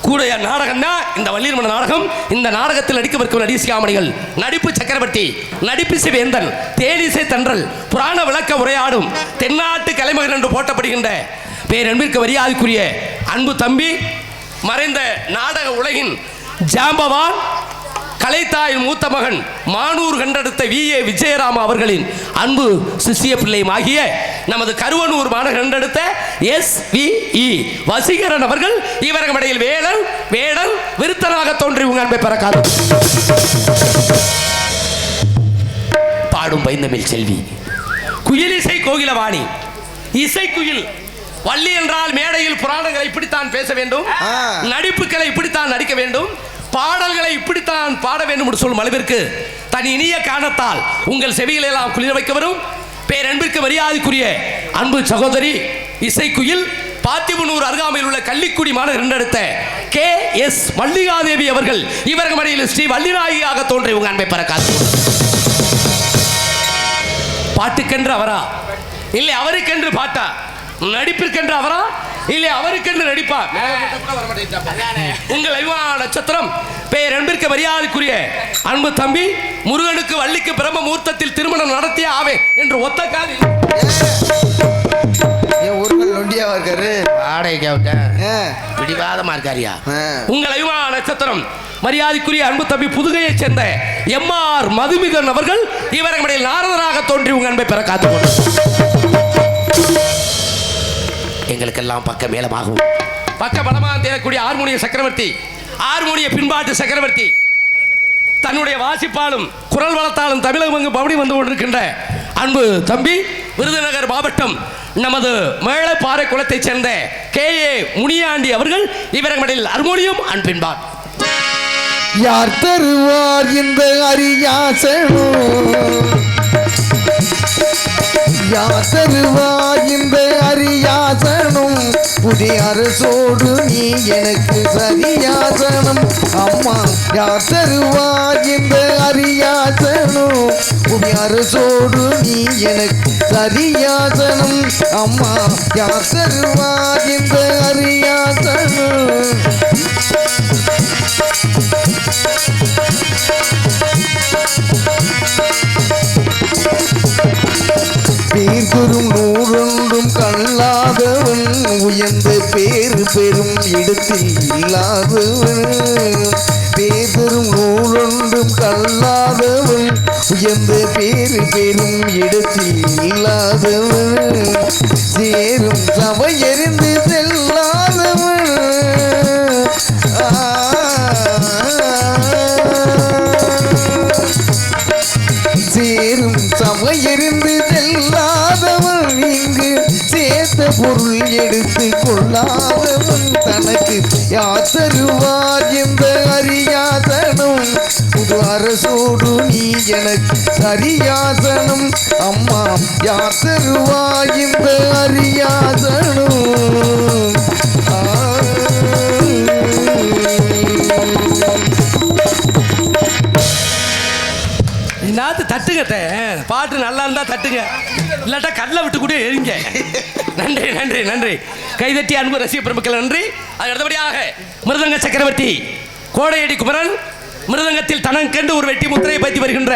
கூடிய நாடகம் தான் இந்த வள்ளியம்மன் நாடகம். இந்த நாடகத்தில் நடிக்கவிருக்கும் நடிசியாமணிகள் நடிப்பு சக்கரவர்த்தி, நடிப்பிசை வேந்தன், தேனிசை தன்றல், புராண விளக்க உரையாடும் தென்னாட்டு கலைமகன் என்று போட்டப்படுகின்ற பேரன்பிற்கு மரியாதைக்குரிய அன்பு தம்பி, மறைந்த நாடக உலகின் ஜாம்பவான், கலைத்தாயின் மூத்த மகன், மானூர் கண்டெடுத்த VA விஜயராம அவர்களின் அன்பு சிஷ்ய பிள்ளையும் ஆகிய நமது கருவனூர் மாநகர் கண்டெடுத்த SVE வசீகரன் அவர்கள் இவர்கள் இடையில் வேடல் விருத்தனாக தோன்றி உங்கள் அன்பை பறக்காது பாடும் பைந்தமிழ் செல்வி, குயிலிசை கோகிலவாணி, இசைக்குயில். வள்ளி என்றால் மேடையில் புராணங்களை இப்படித்தான் பேச வேண்டும், நடிப்புகளை இப்படித்தான் நடிக்க வேண்டும், பாடல்களை இப்படித்தான் பாட வேண்டும் என்று சொல்லும் அளவிற்கு தன் இனிய காரணத்தால் உங்கள் செவிகளை எல்லாம் குளிர வைக்க வரும் பேரன்பிற்கு மரியாதைக்குரிய அன்பு சகோதரி இசைக்குயில் பாத்திபனூர் அருகாமையில் உள்ள கள்ளிக்குடி மாநகர் கண்டெடுத்த KS மல்லிகாதேவி அவர்கள் இவர்கள் மடியில் ஸ்ரீ வள்ளிநாயகியாக தோன்றி உங்கள் அன்பை பறக்காது. பாட்டுக்கென்று அவரா இல்லை அவருக்கென்று பாட்டா? நடிப்பிற்கென்று அவரா இல்லை அவருக்கென்று நடிப்பா? உங்கள் அபிமான நட்சத்திரம் பேரன்பிற்கு மரியாதைக்குரிய அன்பு தம்பி முருகனுக்கு வள்ளிக்கு பிரம்ம முகூர்த்தத்தில் திருமணம் நடத்திய ஆவே என்று ஒத்த காதி பிடிவாதமா இருக்காரியா? உங்கள் அபிமான நட்சத்திரம் மரியாதைக்குரிய அன்பு தம்பி புதுகையைச் சேர்ந்த MR மதுமிகன் அவர்கள் இவர்கள் நாரதராக தோன்றி உங்கள் அன்பை பெற காத்துக்கொண்டு எங்களுக்கெல்லாம் பக்க மேலமாகவும் பக்க பலமாக தேரக்கூடிய ஹார்மோனிய சக்கரவர்த்தி, ஹார்மோனிய பின்பாட்டு சக்கரவர்த்தி, தன்னுடைய வாசிப்பாலும் குரல் வளத்தாலும் தமிழகம் பவனி வந்து கொண்டிருக்கின்ற அன்பு தம்பி விருதுநகர் மாவட்டம் நமது மேலப்பாறை குளத்தைச் சேர்ந்த KA முனியாண்டி அவர்கள் இவர்கள் ஹார்மோனியம் அன்பின்பார். யார் தருவார் இந்த அரியாசனோ, யார் தருவார் இந்த அரியாசனம், புதிய அரசோடு நீ எனக்கு சரியாசனம். அம்மா யார் தருவார் இந்த அரியாசனம், புதிய அரசோடு நீ எனக்கு சரியாசனம். அம்மா யார் தருவார் இந்த அரியாசனம். சீர்குறும் நூறொன்றும் கல்லாதவன் உயர்ந்த பேறு பெறும் இடத்தில் இல்லாதவன் பேரும் நூறொன்றும் கல்லாதவன் உயர்ந்த பேறு பெறும் இடத்தில் இல்லாதவன் சேரும் சபையறிந்து செல்லாதவன் சேரும் சபையறிந்து செல்லாதவன் இங்கு சேர்த்த பொருள் எடுத்து கொள்ளாதவன் தனக்கு யார் தருவார் என்ற அரியாசனம் புது அரசோடு நீ எனக்கு அரியாசனம் அம்மா யார் தருவார் என்ற அரியாசனம் நாத்து தட்டுங்க பாட்டு நல்லா இருந்தா தட்டுங்க இல்லாட்டா கல்ல விட்டு கூட எரிங்க நன்றி நன்றி நன்றி கைதட்டி அன்பு ரசிக பெருமக்கள் நன்றி அது அடுத்தபடியாக மிருதங்க சக்கரவர்த்தி கோடையடி குமரன் மிருதங்கத்தில் தனக்கென்று ஒரு வெட்டி முத்திரையை பற்றி வருகின்ற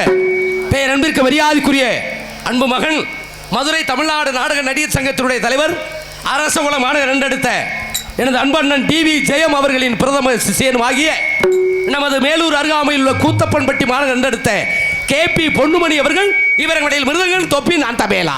பெயர் அன்பிற்கு மரியாதைக்குரிய அன்பு மகன் மதுரை தமிழ்நாடு நாடக நடிகர் சங்கத்தினுடைய தலைவர் அரசகுல மாநகர் என்றெடுத்த எனது அன்பண்ணன் டிவி ஜெயம் அவர்களின் பிரதம சிஷியனும் ஆகிய நமது மேலூர் அருகாமையில் உள்ள கூத்தப்பன்பட்டி மாநகர் என்றெடுத்த KP பொன்னுமணி அவர்கள் இவர்களுடைய மிருதங்கள் தொப்பி நான் தபேலா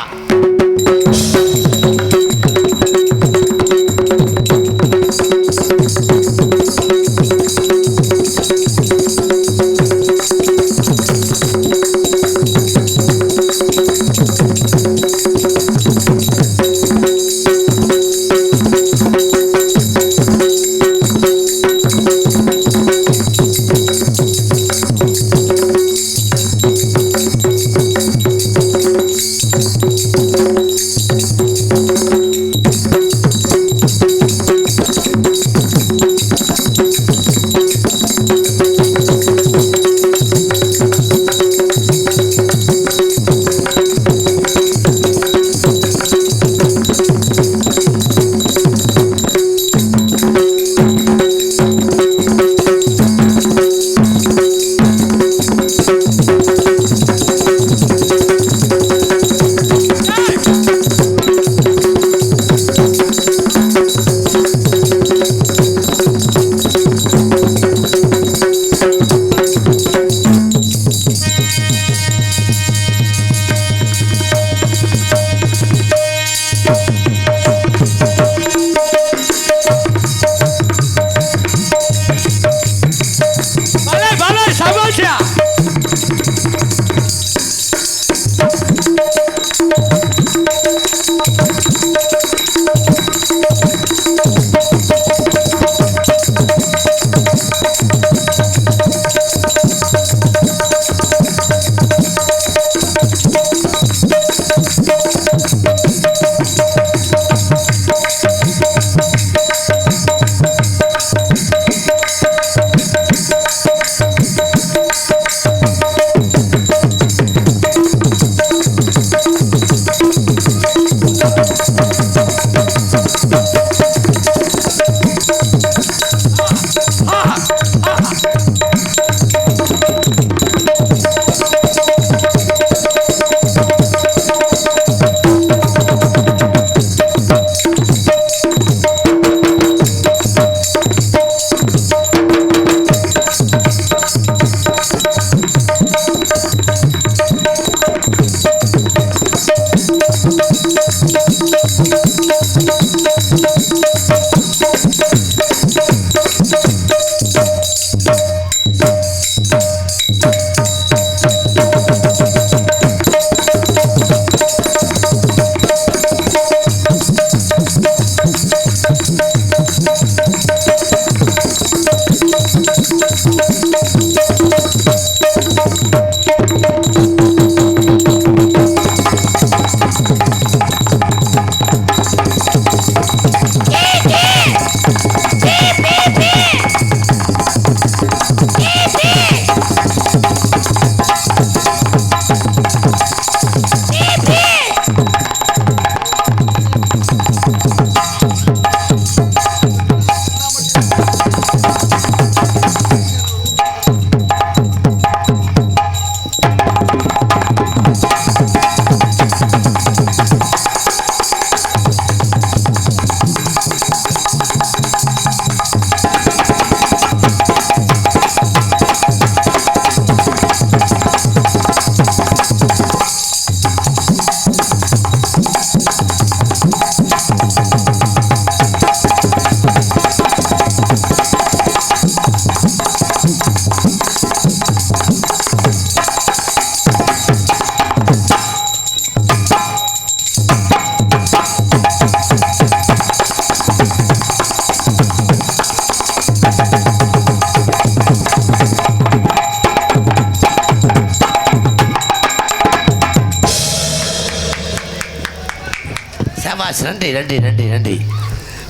சபாஸ், நன்றி நன்றி நன்றி நன்றி.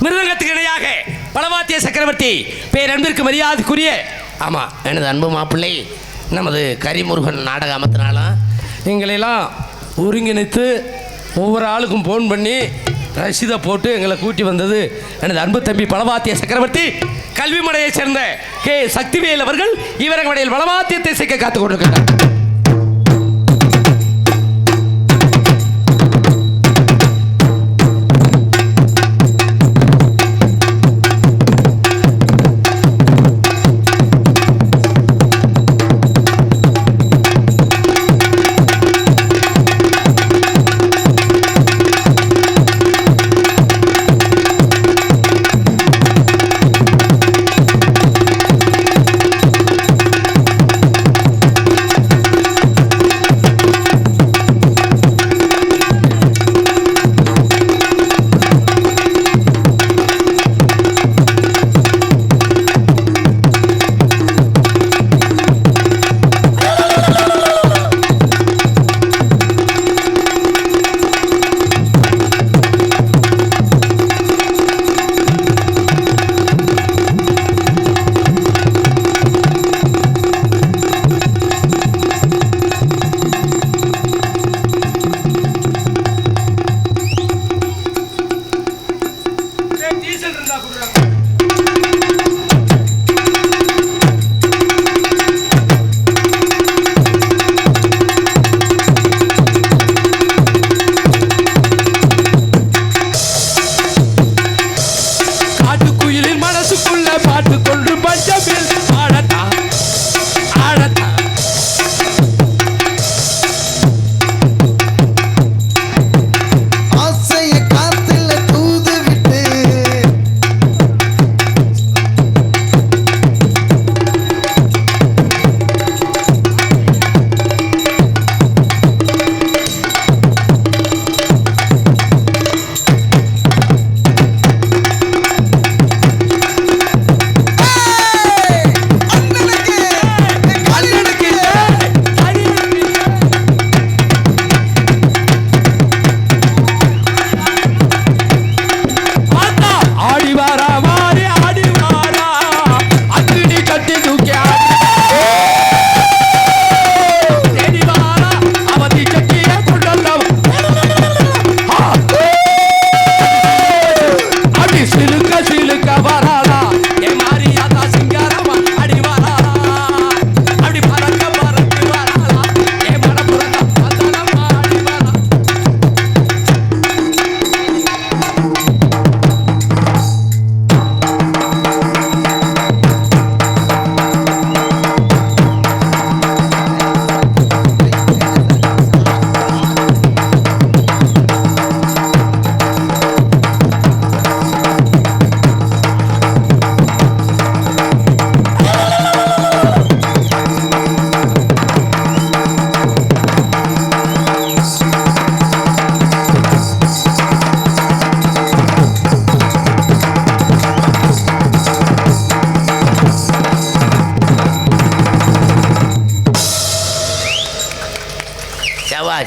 மிருதங்கத்துக்கு இணையாக பலவாத்திய சக்கரவர்த்தி பேரன்பிற்கு மரியாதைக்குரிய ஆமாம், எனது அன்பு மாப்பிள்ளை நமது கரிமுருகன் நாடக அமைத்தினாலும் எங்களையெல்லாம் ஒருங்கிணைத்து ஒவ்வொரு ஆளுக்கும் ஃபோன் பண்ணி ரசீதை போட்டு எங்களை கூட்டி வந்தது எனது அன்பு தம்பி பலவாத்திய சக்கரவர்த்தி கல்விமடையைச் சேர்ந்த கே சக்திவேல் அவர்கள் இவரங்கடையில் பலவாத்தியத்தை சேர்க்க காத்துக் கொண்டிருக்கிறார்.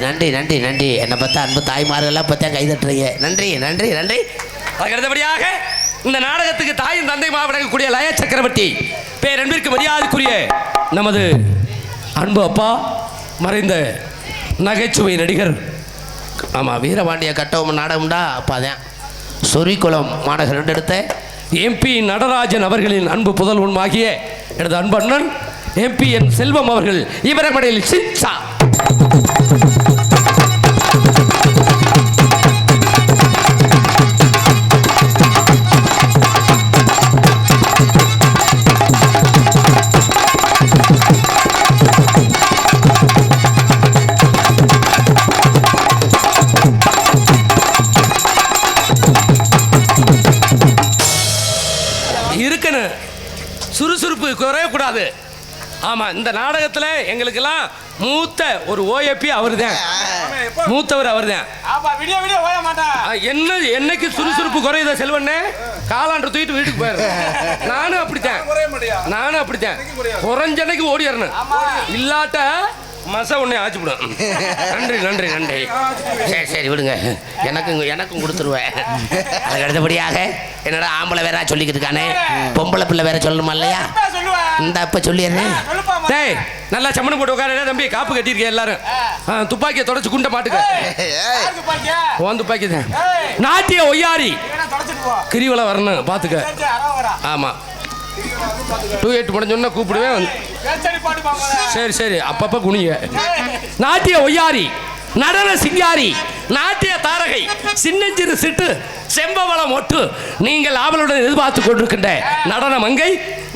நன்றி நன்றி நன்றி. என்னை பார்த்தா அன்பு தாய்மார்கள்லாம் பார்த்தா கைதட்டுறீங்க. நன்றி நன்றி நன்றி. அடுத்தபடியாக இந்த நாடகத்துக்கு தாயும் தந்தையுமாக விளங்கக்கூடிய லய சக்கரவர்த்தி பேரன்பிற்கு மரியாதைக்குரிய நமது அன்பு அப்பா மறைந்த நகைச்சுவை நடிகர் ஆமாம், வீரபாண்டிய கட்டவும் நாடகம்டா அப்பா தான் சொரிக்குளம் மாநகர் ரெண்டு எடுத்த எம்பி நடராஜன் அவர்களின் அன்பு புதல்வனுமாகிய எனது அன்பு அண்ணன் எம்பி என் செல்வம் அவர்கள் இவரங்கடையில் சிச்சா இருக்கணும், சுறுசுறுப்பு குறையக்கூடாது. ஆமாம், இந்த நாடகத்தில் எங்களுக்கெல்லாம் மூத்த ஒரு ஓஏபி அவர் தான், மூத்தவர் அவர் தான். என்ன என்னைக்கு சுறுசுறுப்பு குறையுதா செல்வண்ணே, காலாண்டு தூக்கிட்டு வீட்டுக்கு போயிரு. நானும் அப்படித்தான் குறைஞ்சன்னைக்கு ஓடிடணும். இல்லாட்ட மசா உன்னை ஆச்சுவிடும். நன்றி நன்றி நன்றி. சரி சரி விடுங்க, எனக்கும் கொடுத்துருவேன். அதுக்கு அடுத்தபடியாக என்னடா ஆம்பளை வேற சொல்லிக்கிட்டு இருக்கானே, பொம்பளை பிள்ளை வேற சொல்லணுமா இல்லையா? இந்த அப்ப சொல்லிடுறேன். டேய் நல்லா சம்மணம் போட்டு உட்கார தம்பி. காப்பு கட்டியிருக்கேன் எல்லாரும். துப்பாக்கியை தொடச்சு குண்டை மாட்டுக்க. உன் துப்பாக்கி தான். நாட்டிய ஒய்யாரி கிரிவலம் வரணும் பார்த்துக்க. ஆமாம் 28 முடிஞ்சோன்னா கூப்பிடுவேன். சரி சரி அப்பப்போ குனிய. நாட்டிய ஒய்யாரி, நடன சிங்காரி, நாட்டிய தாரகை, சின்னஞ்சிறு சிட்டு, செம்பவளம் ஒட்டு, நீங்கள் ஆவலுடன் எதிர்பார்த்து கொண்டிருக்கின்ற நடன மங்கை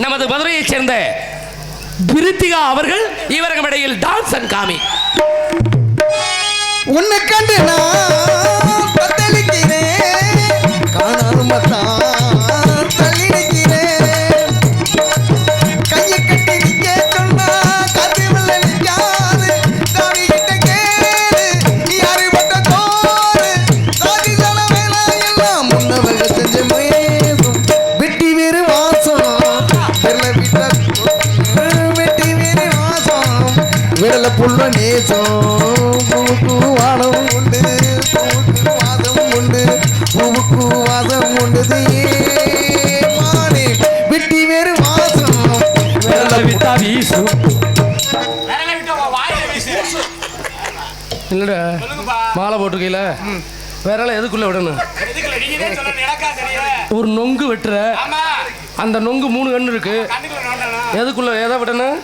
நமது மதுரையைச் சேர்ந்த பிரித்திகா அவர்கள் இவர்கள் இடையில் டான்ஸ் அண்ட் காமி. உன்னை கண்டு நான் பத்தளிக்கிறேன், காணாம தான் தள்ளி நிற்கிறேன். கையை கட்டி நிற்க சொன்னா காத்து வெள்ள நிற்காது. தாவி கிட்ட கேளு யாரு பட்ட தோறு, சாதி சல வேலை எல்லாம் முன்னவங்க செஞ்ச முயேசும். வெட்டி வேறு வாசம் வெள்ள விட்ட வெட்டி வேறு வாசம் விடல புள்ள நேசம். பூவுக்கு வானம் உண்டு, பூவுக்கு வாதம் உண்டு, பூவுக்கு வாதம் உண்டு. மானே வெட்டி வேறு வாசம் விட்டா வீசு. இல்லடா மாலை போட்டிருக்கையில விரலை எதுக்குள்ள விடணும்? ஒரு நொங்கு வெட்டுற அந்த நொங்கு 3 கண்ணு இருக்கு. எதுக்குள்ள எதை விடணும்?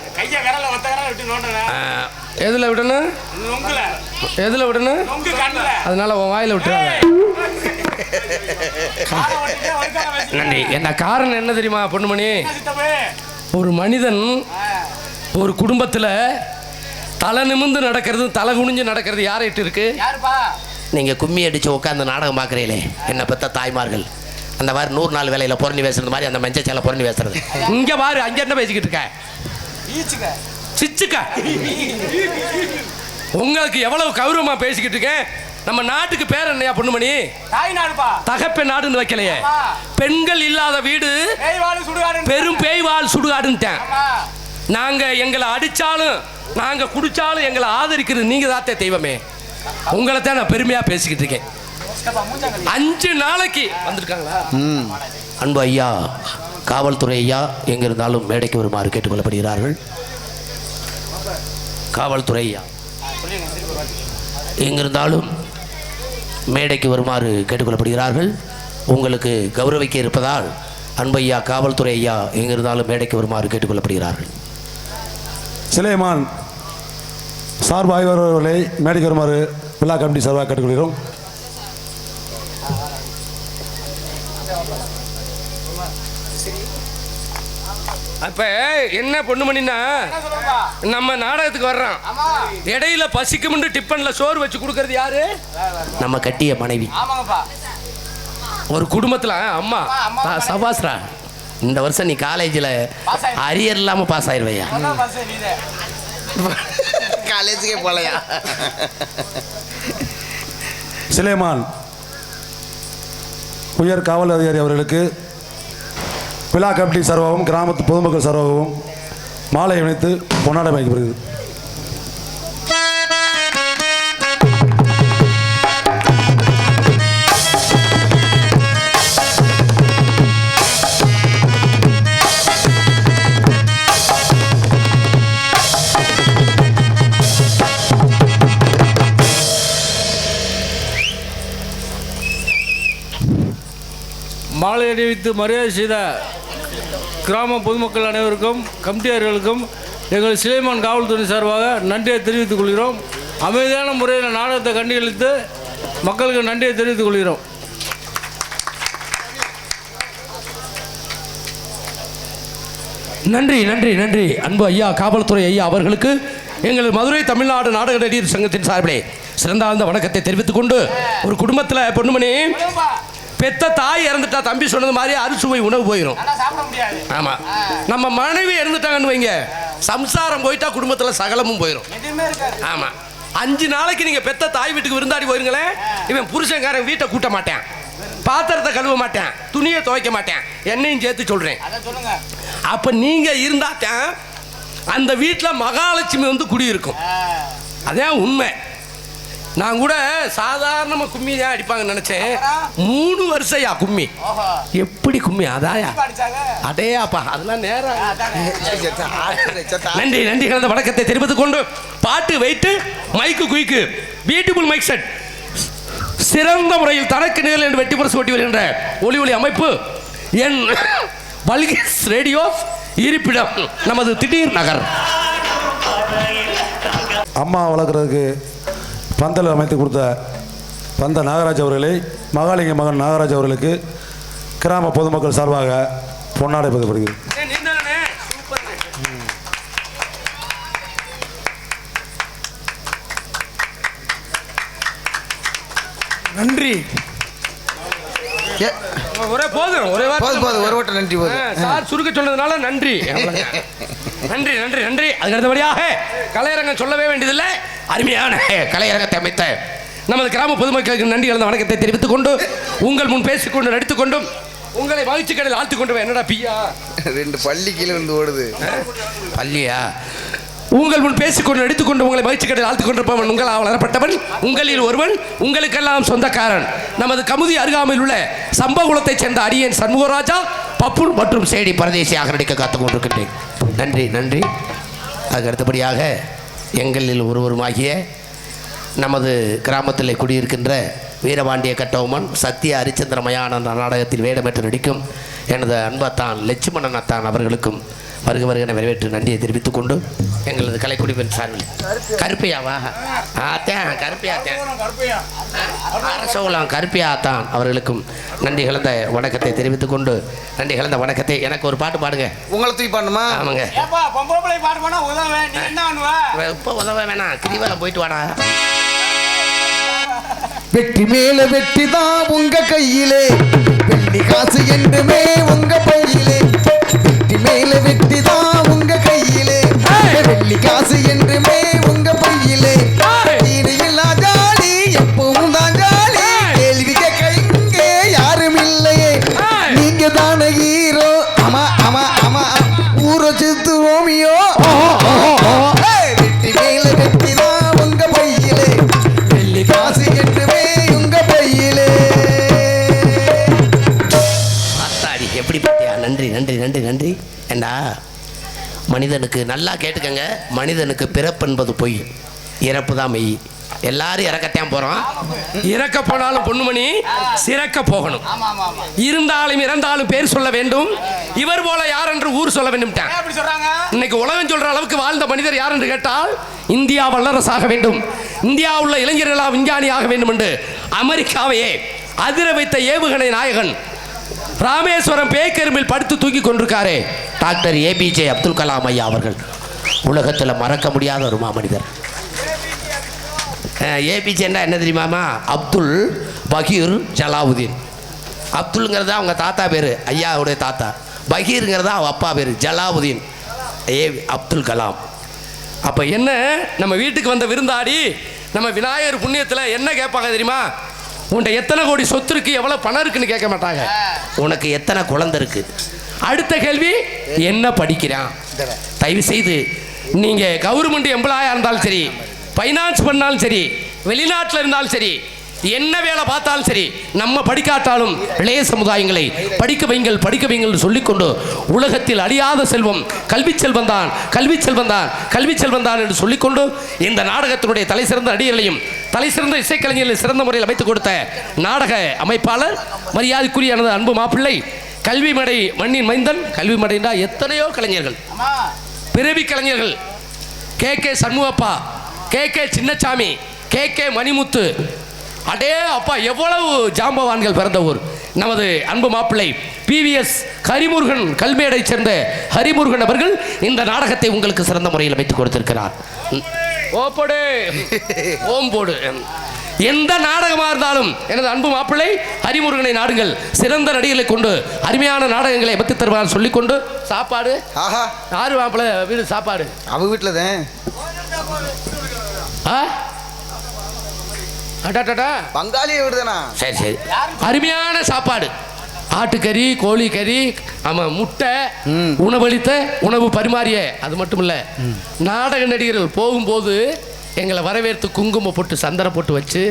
எதுல விடணும்? எதுல விடணும்? அதனால உன் வாயில விட்டுறாங்க. நன்றி. என்ன காரணம் என்ன தெரியுமா பொண்ணுமணி? ஒரு மனிதன் ஒரு குடும்பத்தில் தலை நிமிர்ந்து நடக்கிறது, தலை குனிஞ்சு நடக்கிறது யார்கிட்ட இருக்கு? நீங்க கும்மி அடிச்சு உட்காந்து நாடகம் பார்க்குறீங்களே, என்ன பெத்த தாய்மார்கள், அந்த மாதிரி 100 நாள் வேலையில் புறணி பேசுறது மாதிரி அந்த மஞ்சள் சேலை புறணி பேசுறது. இங்க பாரு, அங்க என்ன பேசிக்கிட்டு இருக்க? சிச்சுக்க. உங்களுக்கு எவ்வளவு கௌரவமா பேசிக்கிட்டு இருக்கேன். நம்ம நாட்டுக்கு பேர் என்னையா பொண்ணுமணி? தகப்ப நாடுன்னு வைக்கலையே. பெண்கள் இல்லாத வீடு பெரும் பேய்வாள் சுடுகாடுன்ட்டேன். நாங்க எங்களை அடிச்சாலும் நாங்க குடிச்சாலும் எங்களை ஆதரிக்கிறது நீங்க தாத்தே தெய்வமே. உங்களை தான் நான் பெருமையா பேசிக்கிட்டு இருக்கேன். 5 நாளைக்கு வந்திருக்காங்களா? அன்பு ஐயா காவல்துறை ஐயா எங்க இருந்தாலும் மேடைக்கு வருமாறு கேட்டுக்கொள்ளப்படுகிறார்கள். காவல்துறை ஐயா எங்கிருந்தாலும் மேடைக்கு வருமாறு கேட்டுக்கொள்ளப்படுகிறார்கள். உங்களுக்கு கௌரவிக்க இருப்பதால் அன்பு ஐயா காவல்துறை ஐயா எங்கிருந்தாலும் மேடைக்கு வருமாறு கேட்டுக்கொள்ளப்படுகிறார்கள். சிலைமான் சார்பு ஆய்வாளர்களை மேடைக்கு வருமாறு விழா கமிட்டி சார்பாக கேட்டுக்கொள்கிறோம். அப்ப என்ன பொண்ணுமணின்னா, நம்ம நாடகத்துக்கு வர்றோம், இடையில பசிக்கும்னு டிப்பன்ல சோறு வச்சு கொடுக்கறது யாரு? நம்ம கட்டிய மனைவி. ஒரு குடும்பத்துல அம்மா சபாஸ்ரா. இந்த வருஷம் நீ காலேஜில் அரியர் இல்லாமல் பாஸ் ஆயிடுவையா? காலேஜுக்கே போலையா? சிலைமான் உயர் காவல் அதிகாரி அவர்களுக்கு விழா கமிட்டி சார்பாகவும் கிராமத்து பொதுமக்கள் சார்பாகவும் மாலை அணிவித்து பொன்னாடை வைக்கப்படுகிறது. மாலை அணிவித்து மரியாதை செய்த கிராம பொதுமக்கள் அனைவருக்கும் கமிட்டியாளர்களுக்கும் எங்கள் சிலைமான் காவல்துறை சார்பாக நன்றியை தெரிவித்துக் கொள்கிறோம். அமைதியான முறையில் நாடகத்தை கண்டுகளித்து மக்களுக்கு நன்றியை தெரிவித்துக் கொள்கிறோம். நன்றி நன்றி நன்றி. அன்பு ஐயா காவல்துறை ஐயா அவர்களுக்கு எங்கள் மதுரை தமிழ்நாடு நாடக நடிகர் சங்கத்தின் சார்பிலே சிறந்தாழ்ந்த வணக்கத்தை தெரிவித்துக் கொண்டு, ஒரு குடும்பத்தில் பொண்ணுமணி பெத்த தாய் இறந்துட்டா தம்பி சொன்னது மாதிரி அறுசுவை உணவு போயிடும். ஆமா, நம்ம மனைவி இறந்துட்டாங்கன்னு வைங்க, சம்சாரம் போயிட்டா குடும்பத்துல சகலமும் போயிடும். ஆமா, 5 நாளைக்கு நீங்க பெத்த தாய் வீட்டுக்கு விருந்தாடி போயிருங்களேன், இவன் புருஷன்காரன் வீட்டை கூட்ட மாட்டேன், பாத்திரத்தை கழுவ மாட்டேன், துணியை துவைக்க மாட்டேன், என்னையும் சேர்த்து சொல்றேன். அப்ப நீங்க இருந்தாத்தான் அந்த வீட்டில் மகாலட்சுமி வந்து குடியிருக்கும். அதான் உண்மை. நான் கூட சாதாரணமாக கும்மி தான் அடிப்பாங்கன்னு நினச்சேன். 3 வருஷம்யா கும்மி. எப்படி கும்மி அதாயா அடையாப்பா அதெல்லாம் நேரம். நன்றி நன்றி கலந்த வணக்கத்தை தெரிவித்துக் கொண்டு பாட்டு வைத்து மைக்கு குயிக்கு பியூட்டிஃபுல் மைக் செட் சிறந்த முறையில் தனக்கு நிகழ் என்று வெட்டி பரிசு ஓட்டி வருகின்ற ஒளி அமைப்பு என் பல்கிஸ் ரேடியோ இருப்பிடம் நமது திடீர் நகர். அம்மா வளர்க்குறதுக்கு பந்தல் அமைத்து கொடுத்த பந்த நாகராஜ் அவர்களை மகாலிங்க மகன் நாகராஜ் அவர்களுக்கு கிராம பொதுமக்கள் சார்பாக பொன்னாடை பதிப்படுகிறது. நன்றி. ஒரே போதும் ஒரே ஒரு வட்டம் நன்றி போதும். சார் சுருக்க சொன்னதுனால நன்றி. நன்றி நன்றி நன்றி. அதுக்கு அடுத்தபடியாக கலையரங்கம் சொல்லவே வேண்டியதில்லை. அருமையான கலையரங்கத்தை அமைத்த நமது கிராம பொதுமக்களுக்கு நன்றி கலந்த வணக்கத்தை தெரிவித்துக் கொண்டு உங்கள் முன் பேசிக்கொண்டு நடித்துக்கொண்டும் உங்களை மகிழ்ச்சி கடையில் ஆழ்த்து கொண்டு என்னடா பியா 2 பள்ளி கீழே வந்து ஓடுது. பள்ளியா உங்கள் முன் பேசிக்கொண்டு நடித்துக்கொண்டு உங்களை மகிழ்ச்சி கடையில் ஆழ்த்து கொண்டிருப்பவன் உங்களால் வளரப்பட்டவன் உங்களில் ஒருவன் உங்களுக்கெல்லாம் சொந்தக்காரன் நமது கமுதி அருகாமையில் உள்ள சம்பகுளத்தைச் சேர்ந்த அரியன் சண்முகராஜா பப்புன் மற்றும் சேடி பரதேசியாக நடிக்க காத்துக் கொண்டிருக்கின்றேன். நன்றி நன்றி. அதுக்கு அடுத்தபடியாக எங்களில் ஒருவருமாகிய நமது கிராமத்தில் குடியிருக்கின்ற வீரபாண்டிய கட்டபொம்மன் சத்திய ஹரிச்சந்திரமயான நாடகத்தில் வேடமேற்று நடிக்கும் எனது அன்பத்தான் லட்சுமணன் அத்தான் அவர்களுக்கும் வருக வரவேற்று நன்றியை தெரிவித்துக் கொண்டு எங்களது கலைக்குடிப்பின் சார்பில் கருப்பையாவா ஆத்தேன் கருப்பையாத்தேன் அரசோலாம் கருப்பையாத்தான் அவர்களுக்கும் நன்றி கலந்த வணக்கத்தை தெரிவித்துக் கொண்டு நன்றி கலந்த வணக்கத்தை எனக்கு ஒரு பாட்டு பாடுங்க. உங்களை தூக்கி பாடணுமா? ஆமாங்க. இப்போ உதவ வேணாம் கிரிவலம் போயிட்டு வாடா. வெற்றி மேல வெற்றிதான் உங்க கையிலே வெள்ளி காசு என்றுமே உங்க பையிலே வெற்றி மேல வெற்றிதான் உங்க கையிலே வெள்ளி காசு என்றுமே உங்க பையிலே இல்லா ஜாலி எப்பவும் தான் ஜாலி கேள்வி கேட்க இங்கே யாரும் இல்லையே நீங்க தானே ஹீரோ. ஆமா ஆமா ஆமா ஊரை சுத்து ரோமியோ. வெற்றி மேல வெற்றிதான் உங்க பையிலே வெள்ளி காசு என்றுமே உங்க பையிலே. எப்படி பார்த்தியா? நன்றி நன்றி நன்றி நன்றி. ஏண்டா மனிதனுக்கு நல்லா கேட்டுக்கங்க, மனிதனுக்கு பிறப்பு என்பது பொய், இறப்பு தான் மெய். எல்லாரும் இறக்கத்தான் போறோம். இறக்க போனாலும் பொண்ணுமணி சிறக்க போகணும். இருந்தாலும் இறந்தாலும் பேர் சொல்ல வேண்டும். இவர் போல யார் என்று ஊர் சொல்ல வேண்டும். இன்னைக்கு உலகம் சொல்ற அளவுக்கு வாழ்ந்த மனிதர் யார் என்று கேட்டால் இந்தியா வல்லரசாக வேண்டும், இந்தியா உள்ள இளைஞர்களா விஞ்ஞானி ஆக வேண்டும் என்று அமெரிக்காவையே அதிர வைத்த ஏவுகணை நாயகன் ராமேஸ்வரம் பேக்கரும்பில் படுத்து தூக்கி கொண்டிருக்காரே டாக்டர் ஏபிஜே அப்துல் கலாம் ஐயா அவர்கள் உலகத்தில் மறக்க முடியாத ஒரு மாமனிதர். ஏபிஜேன்னா என்ன தெரியுமாமா? அப்துல் பகீர் ஜலாவுதீன். அப்துல்ங்கிறதா அவங்க தாத்தா பேர், ஐயாவுடைய தாத்தா. பகீருங்கிறதா அவங்க அப்பா பேர், ஜலாவுதீன். அப்துல் கலாம். அப்போ என்ன, நம்ம வீட்டுக்கு வந்த விருந்தாடி நம்ம விநாயகர் புண்ணியத்தில் என்ன கேட்பாங்க தெரியுமா? உன்ட்ட எத்தனை கோடி சொத்து இருக்கு, எவ்வளவு பணம் இருக்குன்னு கேட்க மாட்டாங்க. உனக்கு எத்தனை குழந்தை இருக்கு. அடுத்த கேள்வி என்ன படிக்கிறான். தயவு செய்து நீங்க கவர்மெண்ட் எம்ப்ளாயா இருந்தாலும் சரி, ஃபைனான்ஸ் பண்ணாலும் சரி, வெளிநாட்டில் இருந்தாலும் சரி, என்ன வேலை பார்த்தாலும் சரி, நம்ம படிக்காட்டாலும் இளைய சமுதாயங்களை படிக்க வைங்கள் சொல்லிக்கொண்டு உலகத்தில் அழியாத செல்வம் கல்வி செல்வம் தான், கல்வி செல்வம் தான், கல்வி செல்வம் தான் என்று சொல்லிக்கொண்டு இந்த நாடகத்தினுடைய தலை சிறந்த நடிகர்களையும் தலை சிறந்த இசைக்கலைஞர்களை சிறந்த முறையில் அமைத்துக் கொடுத்த நாடக அமைப்பாளர் மரியாதைக்குரிய எனது அன்பு மாப்பிள்ளை கல்வி மடை மண்ணின் மைந்தன். கல்வி மடைந்தா எத்தனையோ கலைஞர்கள், பிறவி கலைஞர்கள், K Shanmugappa, K Chinnasamy, K Manimuthu, அடே அப்பா எவ்வளவு ஜாம்பவான்கள் பிறந்த ஊர் நமது அன்பு மாப்பிள்ளை பிவிஎஸ் ஹரிமுருகன். கல்மேடை சேர்ந்த ஹரிமுருகன் அவர்கள் இந்த நாடகத்தை உங்களுக்கு சிறந்த முறையில் அமைத்துக் கொடுத்திருக்கிறார். ஓப்போடு ஓம் போடு. எந்த நாடகமாக இருந்தாலும் எனது அன்பு மாப்பிள்ளை ஹரிமுருகனை நாடுங்கள். சிறந்த நடிகர்களை கொண்டு அருமையான நாடகங்களை அமைத்து தருவார் சொல்லிக்கொண்டு சாப்பாடு. ஆஹா, யாரு மாப்பிள்ளை வீடு சாப்பாடு? அவ வீட்டில் தான் பங்காளி வீடுதானா? சரி சரி. அருமையான சாப்பாடு, ஆட்டுக்கறி கோழிக்கறி ஆமாம் முட்டை உணவளித்த உணவு பரிமாறிய அது மட்டும் இல்லை நாடக நடிகர்கள் போகும்போது எங்களை வரவேற்று குங்குமம் போட்டு சந்தனம் போட்டு வச்சு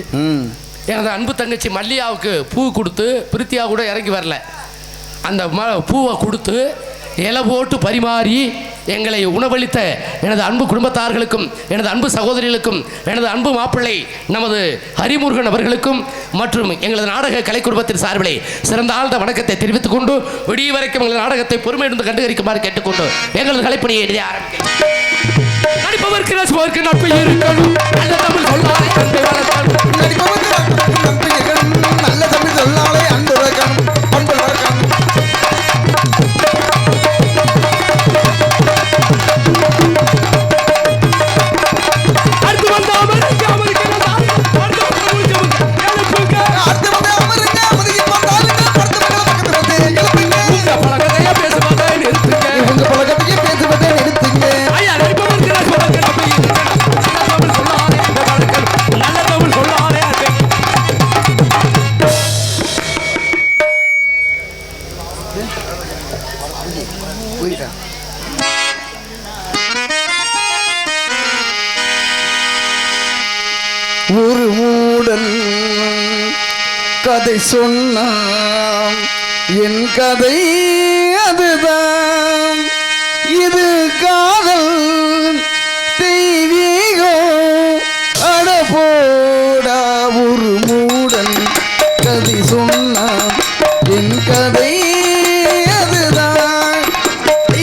எனது அன்பு தங்கச்சி மல்லியாவுக்கு பூ கொடுத்து பிரித்தியா கூட இறங்கி வரல அந்த பூவை கொடுத்து இலை போட்டு பரிமாறி எங்களை உணவளித்த எனது அன்பு குடும்பத்தார்களுக்கும் எனது அன்பு சகோதரிகளுக்கும் எனது அன்பு மாப்பிள்ளை நமது ஹரிமுருகன் அவர்களுக்கும் மற்றும் எங்களது நாடக கலை குடும்பத்தின் சார்பிலே சிறந்த ஆழ்ந்த வணக்கத்தை தெரிவித்துக் கொண்டு விடிய வரைக்கும் எங்களது நாடகத்தை பொறுமையிருந்து கண்டுகரிக்குமாறு கேட்டுக்கொண்டு எங்களது கலைப்பணியை எழுதி ஆரம்பிக்கிறேன். நடிப்பவருக்கு ரசிப்பவருக்கு நட்பு இருக்கணும் நல்ல தமிழ் சொல்லாலே அன்பை வளர்க்கணும். நடிப்பவருக்கு நட்பு இருக்கணும், நல்ல தமிழ் சொல்லாலே அன்பு வளர்க்கணும், அன்பு வளர்க்கணும். அடுத்து வந்த அமெரிக்கா அமெரிக்கா அடுத்து வந்து அமருங்க, முதுகி பார்த்தாலுங்க, படுத்து பக்கத்துல வந்து எழுப்புங்க. பழக்கத்தையே பேசுவதை நிறுத்துங்க. இவங்க பழக்கத்தையே பேசுவதை நிறுத்துங்க. ஐயா நடிப்பவருக்கு ரசிப்பவருக்கு நட்பு இருக்கணும் நல்ல தமிழ் சொல்லாலே அன்பை ஒரு மூடன் கதை சொன்னான், என் கதை அதுதான். இது காதல் தெய்வீகம் அடபோடா. ஒரு மூடன் கதை சொன்னான், என் கதை அதுதான்.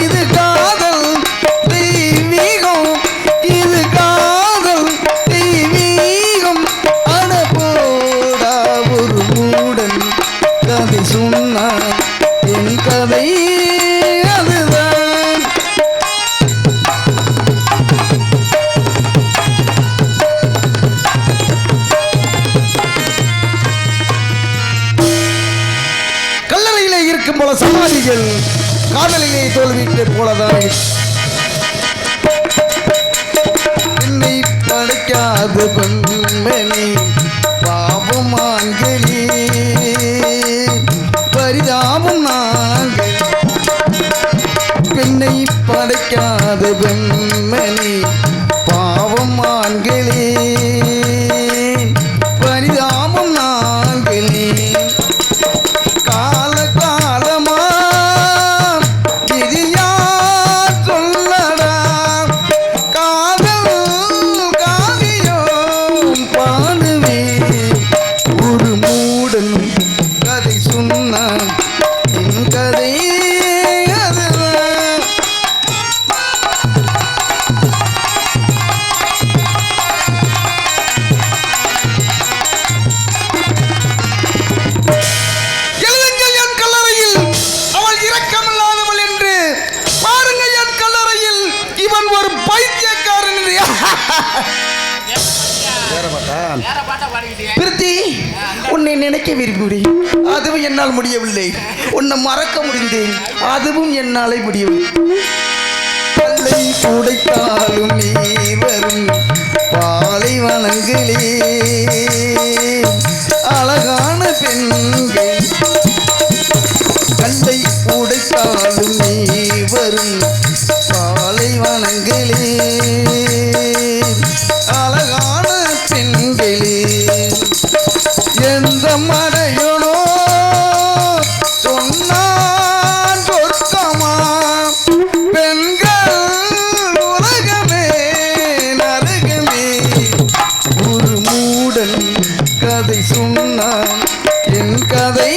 இது காதல் தெய்வீகம், இது காதல் தெய்வீகம் அடபோடா. ஒரு மூடன் கதை சொன்னான், என் கதை அதுதான். கல்லறையிலே இருக்கும் போல சமாதிகள் காதலிலே தோல்விக்கு போலதான். என்னை படைக்காத பெண்மணி பாவம் ஆண்களே, பரிதாபம் நாங்கள். பெண்ணை படைக்காத பெண்மணி பாவம் ஆண்களே, பரிதாபம் நாங்களே. கால காலமா இது யார் சொல்லடா, காதல் காவியம் பாடுவே. ஒரு மூடன் கதை சொன்னான், என் கதை அதுதான். எழுதுங்கள் என் கல்லறையில் அவள் இரக்கமில்லாதவள் என்று, பாருங்கள் என் கல்லறையில் இவன் ஒரு பைத்தியக்காரன் என்று. பிரித்தி, உன்னை நினைக்க விரும்புகிறேன், அதுவும் என்னால் முடியவில்லை. உன்னை மறக்க முடிந்தேன், அதுவும் என்னாலே முடியவில்லை. பல்லை உடைத்தாலும் நீ வரும் பாலைவனங்களே, அழகான பெண்கள். கல்லை உடைத்தாலும் நீ வரும் பாலைவனங்களே, அழகான பெண்களே. எந்த மடையனோ சொன்னான் சொர்க்கமா, பெண்கள் உலகமே நரகமே. ஒரு மூடன் கதை சொன்னான், என் கதை